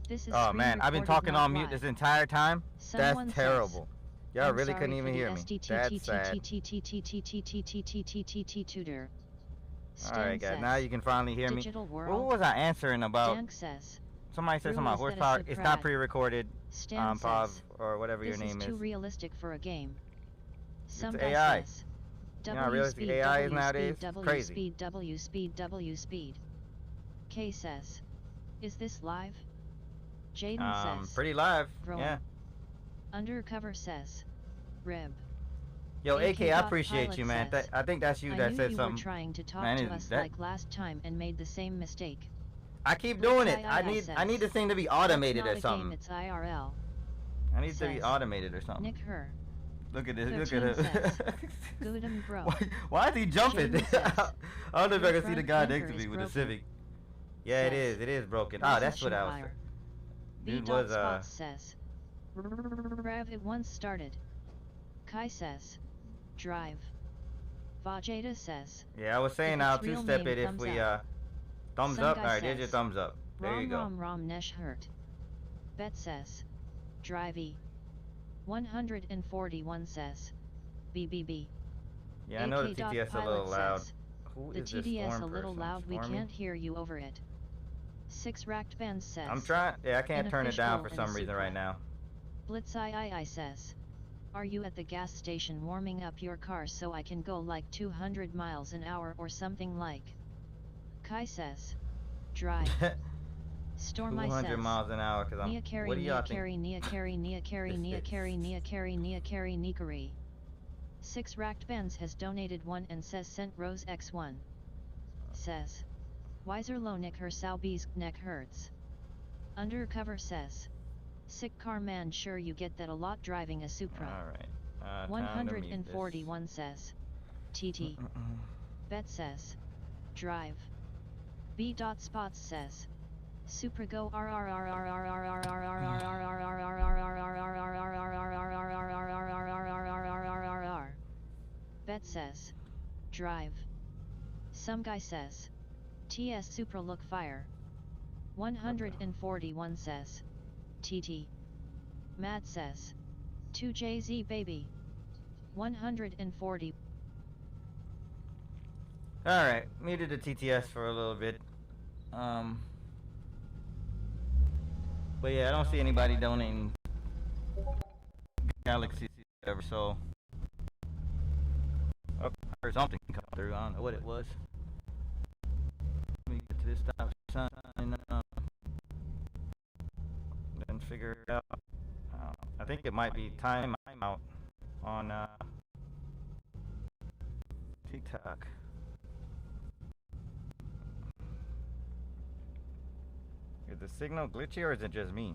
This is Oh man, I've been talking on mute live. this entire time. Someone That's terrible. Y'all I'm really sorry couldn't even hear me. That's sad. Tutor. Alright guys, now you can finally hear me. Digital What world. was I answering about? Dank says. Somebody said something about Rules that horsepower. is It's Suprad. not pre-recorded. Stan Pav says. or whatever your This name is is. too realistic for a game. Some It's guy AI. says. You know how W realistic speed, AI is W nowadays? speed, W Crazy. speed, W speed, W speed. K says. Is this live? Jaden says. Pretty live. Growing. Yeah. Undercover says. Rib. Yo, AK, I appreciate Pilot you, man. says, I think that's you I that knew said you something. were trying to talk Man, to is us that- like last time and made the same mistake. I keep doing it. I Says, need this thing to be automated it's or not a game, something. it's IRL. I need it to be says, automated or something. Nick her. Look at this. Look 13 at says, it. Good and bro. Why is he jumping? Jaden says, I don't know if I your can see the front guy blinker next to me is with the broken. Civic. Yeah, it Says, is. It is broken. Oh, that's what I was saying. Dude was Spots says. Rev it once started. Kai says. Drive. Vajeda says. Yeah, I was saying If I'll it's real two-step name, it if thumbs we up. thumbs Some up. guy All right, there's your says, thumbs up. There you go. Rom Nesh hurt. Bet says. Drive E. 141 says. BBB. Yeah, I know the AK. TTS a little Pilot loud. says, Who The is this TDS Storm a little person? loud, we Stormy? can't hear you over it. 6 racked bands says. I'm trying. Yeah, I can't "An turn it down for official and some a reason Supra." right now. Blitz III says. Are you at the gas station warming up your car so I can go like 200 miles an hour or something like? Kai says. Drive. Stormy 200 says. miles an hour, cause Nia I'm. carry, What do y'all Nia think? carry, Nia carry, Nia carry, This Nia is- carry, Nia carry, Nia carry, Nikari. 6 racked bands has donated 1 and says sent Rose X1. Says. Wiser low nick her Salbee's neck hurts. Undercover says. Sick car man, sure you get that a lot driving a Supra. All right. 141 says. TT. Bet says. Drive. B. Spots says. Supra go Bet says. Drive. Some guy says. TS Supra look fire. 141 says. TT. Mad says. 2JZ baby. 140. All right. Muted the TTS for a little bit. But yeah, I don't see anybody donating Galaxy ever. So. Oh, I heard something come through. I don't know what it was. Let me get to this stop sign. Then figure it out. I think it might be time out on TikTok. Is the signal glitchy or is it just me?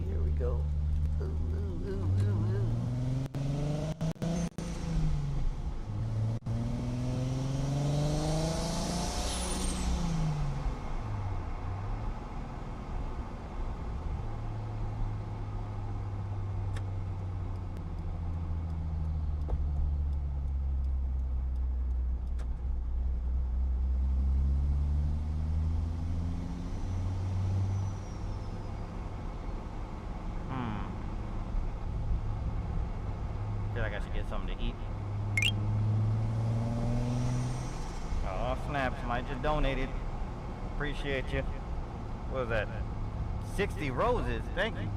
Here we go. Ooh, ooh, ooh, ooh, ooh. like I should get something to eat. Oh, snap. Somebody just donated. Appreciate you. What was that? 60 roses. Thank you.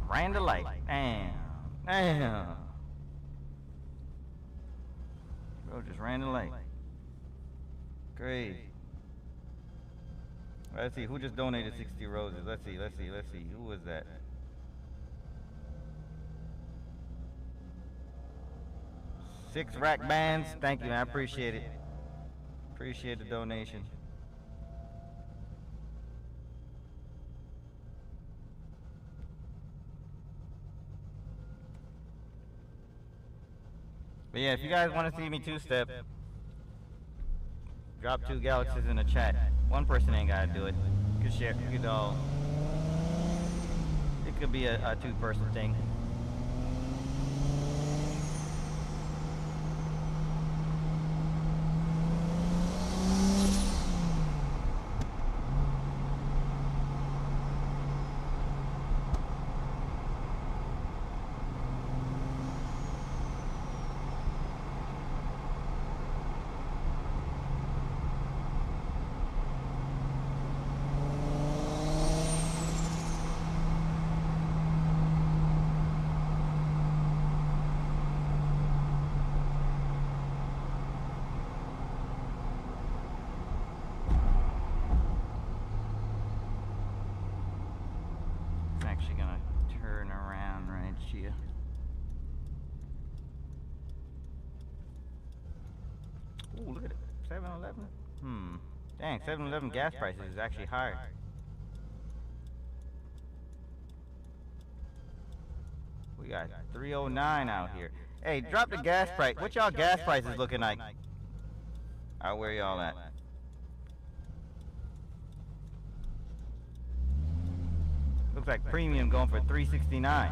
Ran the light. Damn. Bro just ran the light. Great. Let's see, who just donated 60 roses? Let's see. Who was that? Six rack bands. Thank you, man. I appreciate it. Appreciate the donation. But yeah, if you guys want to see me two-step, drop 2 galaxies in the chat. One person ain't gotta do it. You could share, you could all. It could be a 2-person thing. Actually gonna turn around right here. Ooh, look at it. 7-Eleven? Dang, 7-Eleven gas prices is actually higher. We got 309 out here. Hey, drop the gas price. What y'all gas prices looking like? Alright, where y'all at? Looks like premium going for $3.69.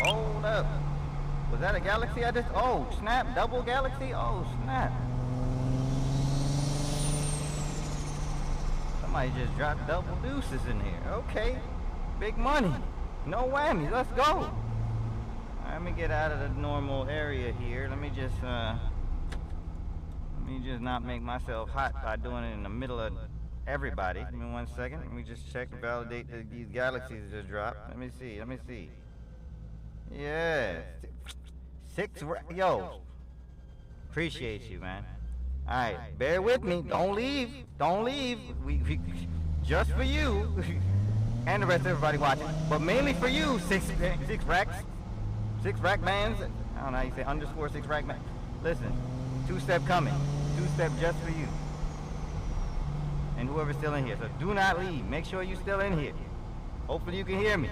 Hold up. Was that a galaxy I just... Oh, snap. Double galaxy? Oh, snap. Somebody just dropped double deuces in here. Okay. Big money. No whammies. Let's go. Let me get out of the normal area here. Let me just not make myself hot by doing it in the middle of everybody. Give me 1 second. Let me just check and validate that these galaxies just dropped. Let me see. Yeah. 6, yo. Appreciate you, man. Alright, bear with me. Don't leave. We just for you. And the rest of everybody watching. But mainly for you, 6 racks. 6 rack bands. I don't know how you say _6 rack man. Listen, 2-step coming. 2-step just for you. And whoever's still in here. So do not leave. Make sure you're still in here. Hopefully you can hear me.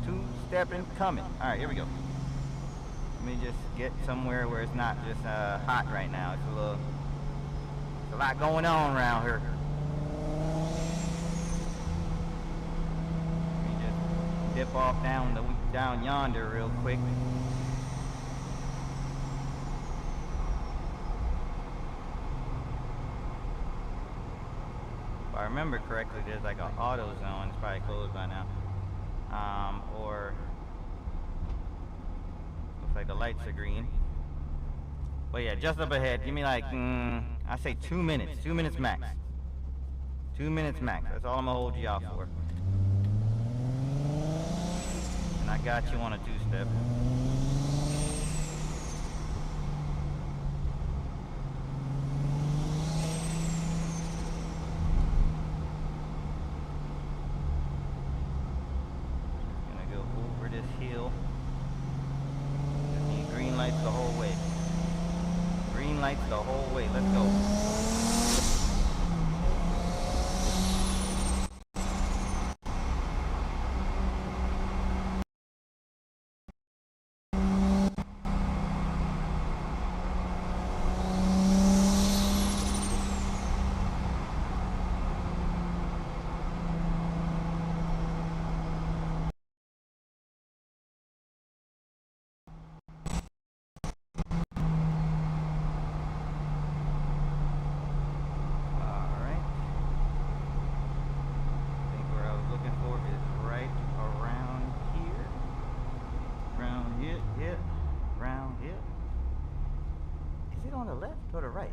2-stepping coming. Alright, here we go. Let me just get somewhere where it's not just hot right now. It's a lot going on around here. Let me just dip off down yonder real quick. If I remember correctly, there's like an auto zone. It's probably closed by now. Or looks like the lights are green. But yeah, just up ahead. Give me like, I say 2 minutes. 2 minutes max. 2 minutes max. That's all I'm gonna hold you out for. And I got you on a 2-step. Gonna go over this hill. Just need green lights the whole way. the whole way. Let's go. On the left or the right?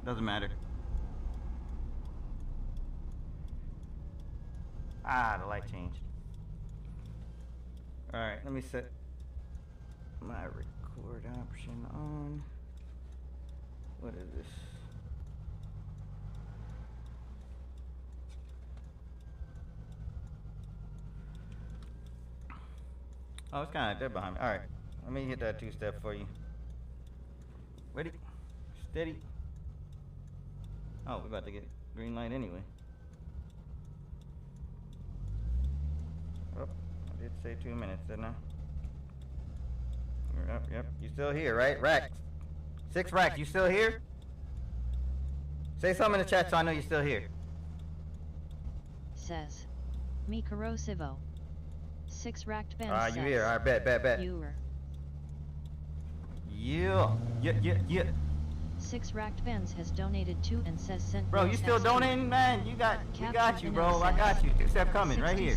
Doesn't matter. The light changed. Alright, let me set my record option on. What is this? Oh, it's kind of dead behind me. Alright, let me hit that two-step for you. Ready? Steady. Oh, we're about to get green light anyway. Oh, I did say 2 minutes, didn't I? Yep. You still here, right? Rack. 6 Rack, you still here? Say something in the chat so I know you're still here. Says. Mi corrosivo. 6 Racked Ben you here. Alright, bet. Viewer. Yeah. 6 Racked Benz has donated 2 and says sent. Bro, you still donating, man? We got you, bro. I got you. Two-step coming right here.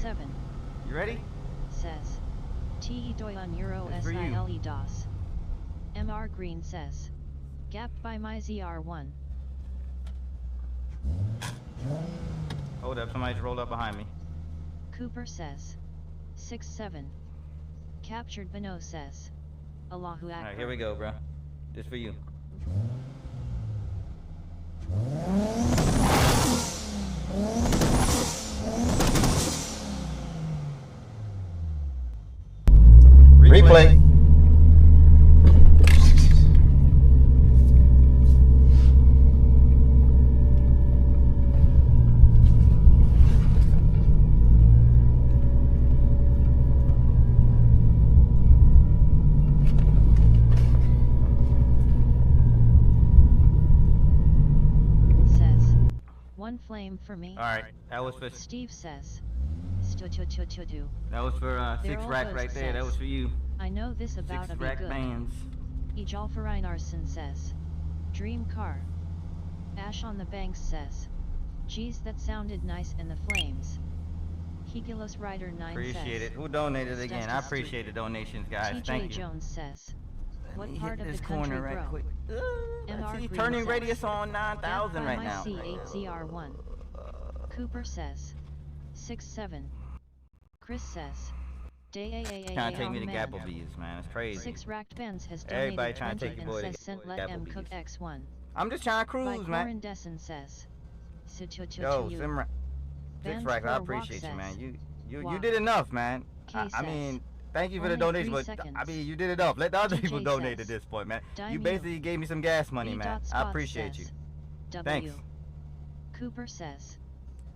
You ready? Says. Te doy euro SILE DOS. MR Green says. Gapped by my ZR1. Hold up, somebody just rolled up behind me. Cooper says. 6-7. Captured Beno says. Allahu Akbar. Alright, here we go, bro. This for you. Replay. One flame for me. Alright, that was for Steve says. That was for 6 Rack right there. That was for you. I know this about 6 a Rack good. bands. Ejalfareinarson says. Dream car. Ash on the Banks says. Geez, that sounded nice in the flames. Higulos Rider 9 appreciate says. Appreciate it. Who donated again? I appreciate the donations, guys. TJ Thank you. Jones says. What part of this the country, corner right bro? quick. MR See, turning says, radius on 9,000 right now. C8ZR1. Cooper says. 6-7. Chris says. Trying to take me to Gapplebee's, man. It's crazy. 6 Racked Benz has donated Everybody trying to take 20 your boy and to says sent let M cook X1. I'm just trying to cruise, man. Corin Dessen says. Yo, Simra. 6 Racks, I appreciate you, man. You did enough, man. I mean, thank you for the donation, but I mean, you did enough. Let the other people donate at this point, man. You basically gave me some gas money, man. I appreciate you. Thanks. Cooper says.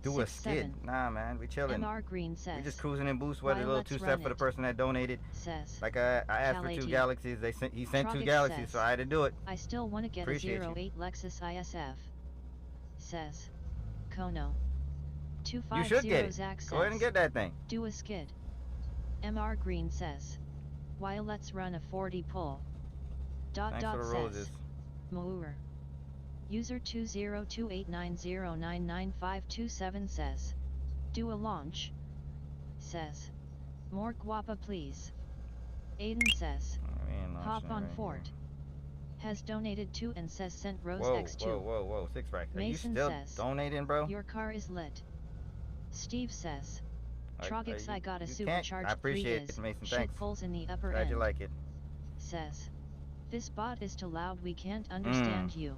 Do a skid. Nah, man, we chilling. MR Green says. We just cruising in Boost with a little two-step for the person that donated. Says. Like I asked for 2 galaxies. He sent 2 galaxies, so I had to do it. I still want to get appreciate a 08 Lexus ISF. Says. Kono. 250 you should get it. Zach says, go ahead and get that thing. Do a skid. MR Green says. Why let's run a 40 pull. Thanks for the Says. roses. Moor. User 20289099527 says. Do a launch. Says. More guapa please. Aiden says. Hop on Fort. Has donated 2 and says sent Rose X2. Whoa, 6 Rack. Mason you still says. Donating, bro? Your car is lit. Steve says. Trogix I got a you supercharged I appreciate it, Mason. Thanks. Pulls in the upper Glad end. you like it. Says. This bot is too loud, we can't understand you.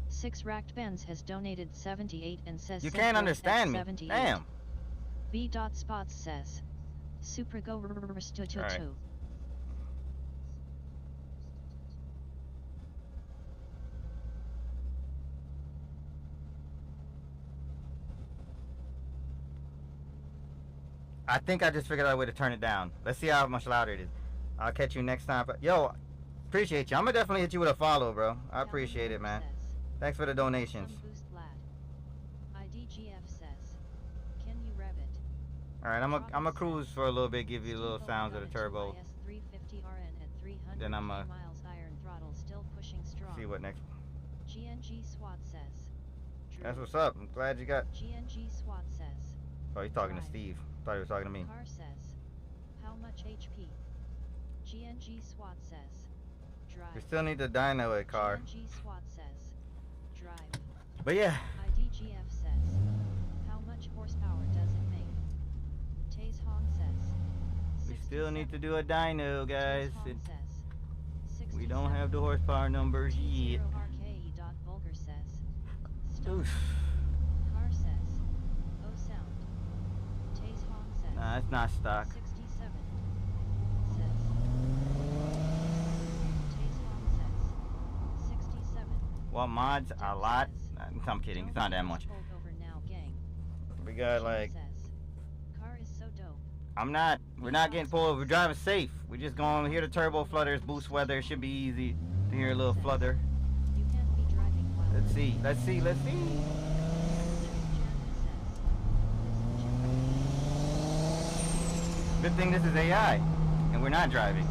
6 Racked Benz has donated 78 and says you can't understand me. 78. Damn. B. Spots says. Supra go right. I think I just figured out a way to turn it down. Let's see how much louder it is. I'll catch you next time. But yo, appreciate you. I'm gonna definitely hit you with a follow, bro. I appreciate it, man. Thanks for the donations. Some boost lad. IDGF says. Can you rev it? Alright, I'm gonna cruise for a little bit, give you a little sounds of the turbo. 350RN at 300 Then I'm miles iron throttle still pushing strong. see what next. GNG SWAT says. That's what's up. I'm glad you got. GNG SWAT says. Oh, he's talking to Drive. Steve. Thought he was talking to me. Car says. How much HP? GNG SWAT says. Drive. We still need the dyno it, car. GNG SWAT says. Drive. But yeah. IDGF says. How much horsepower does it make? Taze Hong says. We still need to do a dyno, guys. We don't 67. have the horsepower numbers yet. T0RKE.Vulgar says. Stop. Oof. Car says. Oh sound. Taze Hong says. Nah, it's not stock. 67. Says. Taze Hong says. 67. Well, mods a lot. I'm kidding. It's not that much. Pulled over now, gang. We got Jim like. says. Car is so dope. We're not getting pulled over. We're driving safe. We're just going to hear the turbo flutters, boost weather. It should be easy to hear a little flutter. You can't be driving while. Let's see. Let's see. Let's see. Good thing this is AI and we're not driving.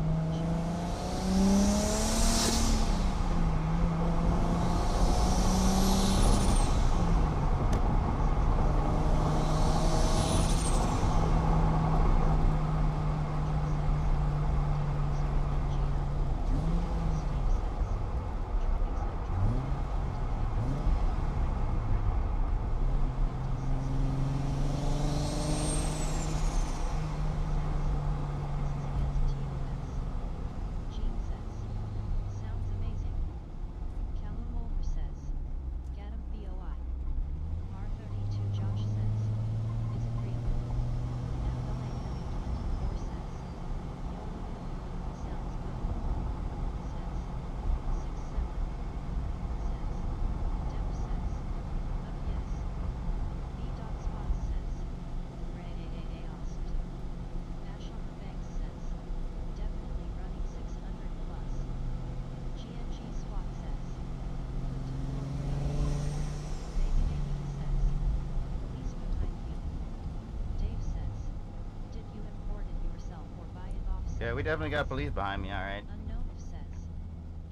Yeah, we definitely got police behind me, alright. Unknown says.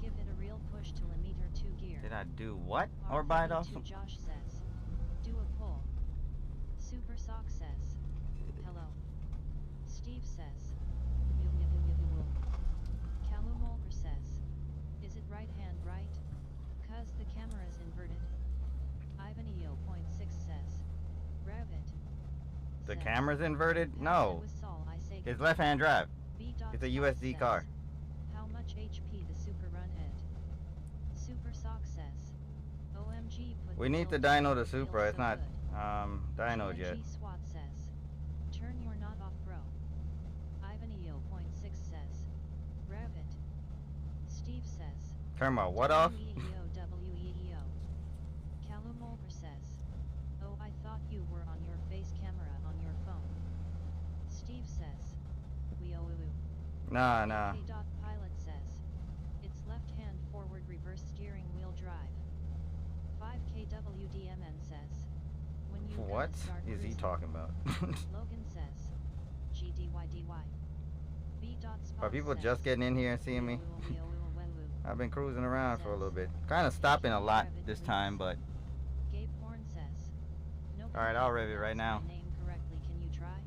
Give it a real push to a meter 2 gear. Did I do what? Or buy it off some? Josh says. Do a pull. Super Sock says. Hello. Steve says. Kalu Mulver says. Is it right hand right? Cause the camera's inverted. Ivan EO.6 says. Rev it. The Says, camera's inverted? No. "It was Saul, I say It's left hand drive. B. It's a Spot USD says, car. How much HP the Supra run at? Super Sock says. OMG put We need to the dyno the feels Supra. It's so not good. dynoed yet. GNG SWAT says. Turn your knot off, bro. Ivan EO.6 says. Rev it. Steve says. Turn my what off? WEEO. Kalu Mulver says. Oh, I thought you were on your face camera on your phone. Steve says. Nah, nah. Pilot says. It's left hand forward reverse steering wheel drive. 5KWDMN says. When you What gonna start is he cruising? talking about? Logan says. GDYDY. B. Are people just getting in here and seeing me? I've been cruising around for a little bit. Kind of stopping a lot this time, but. Gabe Horn says. No. Alright, I'll rev it right now. Name correctly. Can you try?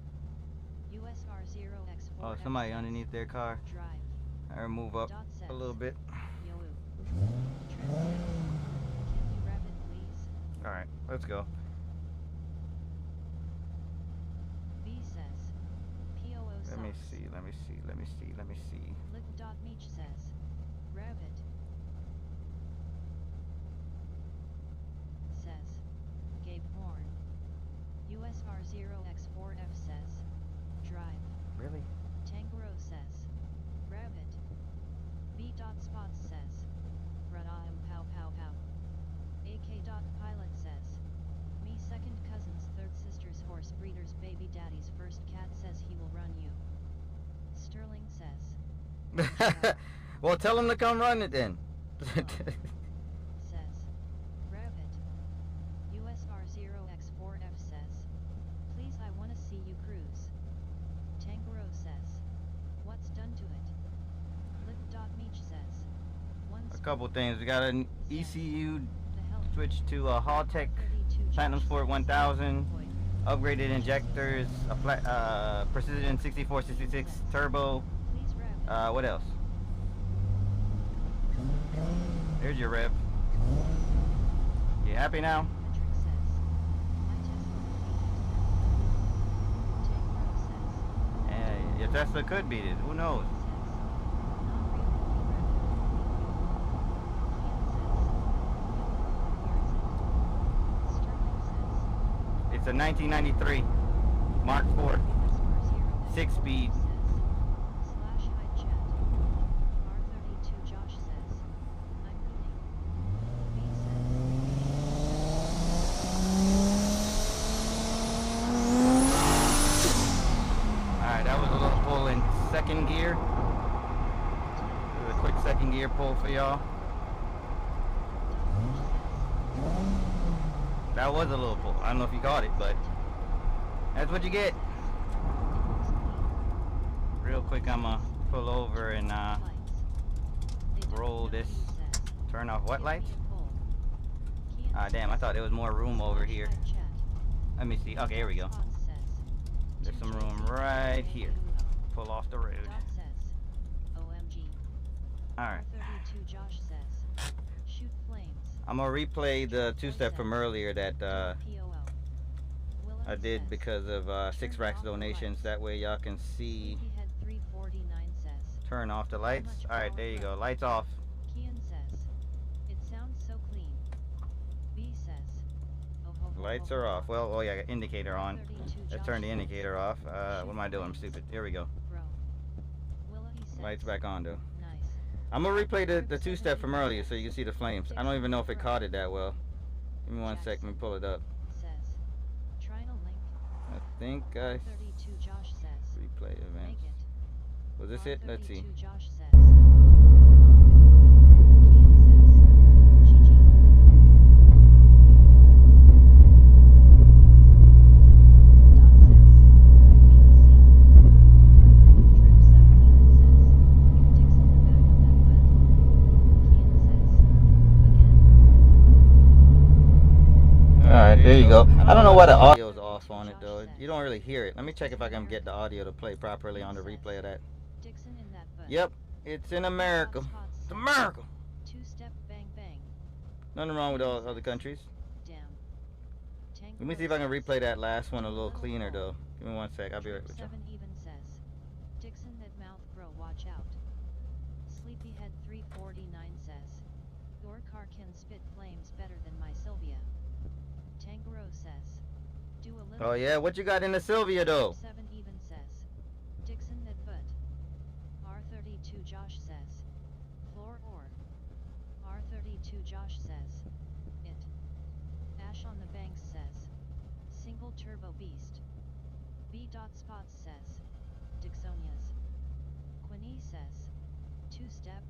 USR 0x4. Oh, somebody underneath their car. Drive. I move up a little bit. Can you rev it, please? Alright, let's go. B says. POO Let me socks. see, let me see, let me see, let me see. Lick.meech says. Rev it. Says. Gabe Horn. USR 0x4F says. Drive. Really? Tangro says. Rev it. B.Spots says. Run on pow pow pow. AK. Pilot says. Me second cousin's third sister's horse breeder's baby daddy's first cat says Well, tell him to come run it then. Says. Rabbit. USR0X4F says. Please, I wanna see you cruise. Tangoro says. What's done to it? Lip.meech says. A couple things. We got an ECU switch to a Haltech Platinum Sport 1000, upgraded injectors, a Precision 6466 turbo. What else? Here's your rev. You happy now? Yeah, your Tesla could beat it. Who knows? It's a 1993 Mark IV 6-speed. Alright, that was a little pull in second gear. This is a quick second gear pull for y'all. That was a little pull. I don't know if you caught it, but that's what you get. Real quick, I'm gonna pull over and roll this. Turn off what lights? Ah, damn, I thought there was more room over here. Let me see. Okay, here we go. There's some room right here. Pull off the road. Alright. I'm gonna replay the two-step from earlier that I did because of 6 racks donations. That way y'all can see. Turn off the lights. Alright, there you go. Lights off. It sounds so clean. B says. Lights are off. Well, oh yeah, indicator on. Let's turn the indicator off. What am I doing? I'm stupid. Here we go. Lights back on, though. I'm gonna replay the two-step from earlier so you can see the flames. I don't even know if it caught it that well. Give me 1 sec. Let me pull it up. I think I replay events. Was this it? Let's see. Alright, there you go. I don't know why the audio is off on it though. You don't really hear it. Let me check if I can get the audio to play properly on the replay of that. Yep, it's in America. It's America. Nothing wrong with all other countries. Let me see if I can replay that last one a little cleaner though. Give me 1 sec. I'll be right with you. Dixon that mouth bro, watch out. Sleepyhead 349 says. Your car can spit flames better than my Sylvia. Tangoro says. Do a little. Oh yeah, what you got in the Sylvia though? 7 even says. Dixon that butt. R32 Josh says. Floor or. R32 Josh says. It. Ash on the banks says. Single turbo beast. B. Spots says. Dixonias. Quinny says. Two-step.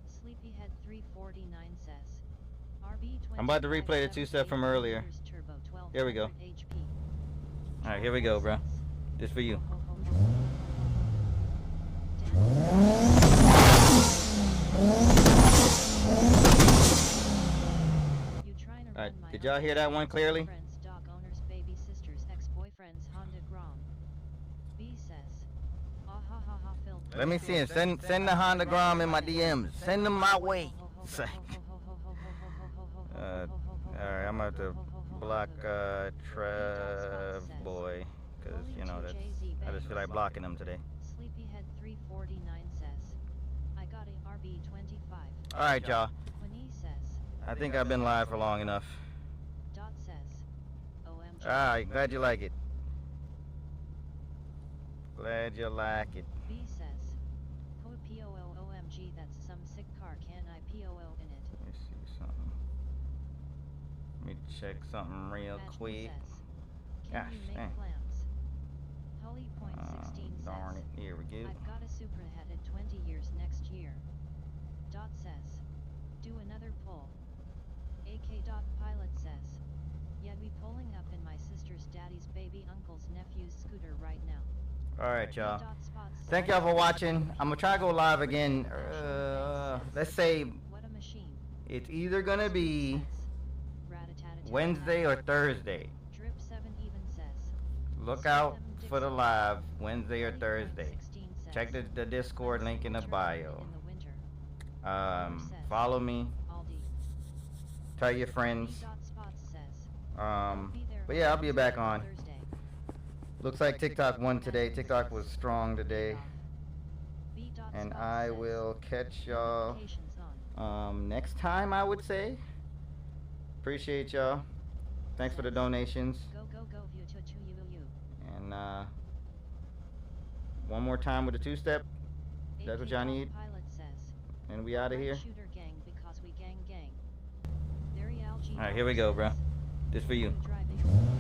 Sleepyhead 349 says. I'm about to replay the two-step from earlier. Here we go. Alright, here we go, bro. Just for you. Alright, did y'all hear that one clearly? Let me see it. Send the Honda Grom in my DMs. Send them my way. Alright, I'm about to block Trev Boy, because you know that's, I just feel like blocking him today. Sleepyhead 349 says, I got a RB25. Alright, y'all. I think I've been live for long enough. Dot says, OMG. Alright, glad you like it. Glad you like it. B says, OMG, that's some sick car, can I POO in it? Let me see something. Let me check something real quick. Gosh dang. Cully point 16 Darn says, it. Here we go. I've got a Supra headed 20 years next year. Dot says, do another pull. AK. Dot pilot says, yeah, we pulling up in my sister's daddy's baby uncle's nephew's scooter right now. Alright, B. y'all. Dot spots Thank says, y'all for watching. I'm gonna try to go live Red again. Dead Redemption says, Let's say what a machine. it's either gonna be Says, Rat-a-tat-a-tat. Wednesday or Thursday. Drip 7 even says, Look Sell out them for the Dixie. live Wednesday or Cully Thursday. 16 says, Check the Discord link in the Cleansing bio. in the winter. Oliver says, Follow me. Aldi. Tell your B. friends. Dot spots says, I'll be there But yeah, I'll be Wednesday back or on. Thursday. Looks like TikTok won today. TikTok was strong today. B. Dot And spots I says, will catch y'all notifications on. next time, I would say. Appreciate y'all. Thanks for the donations. Go view to you. And one more time with the two-step. That's what y'all need. Pilot says, And we out of here. shooter gang because we gang. Very LG. Alright, here we go, bro. This for you. Driving.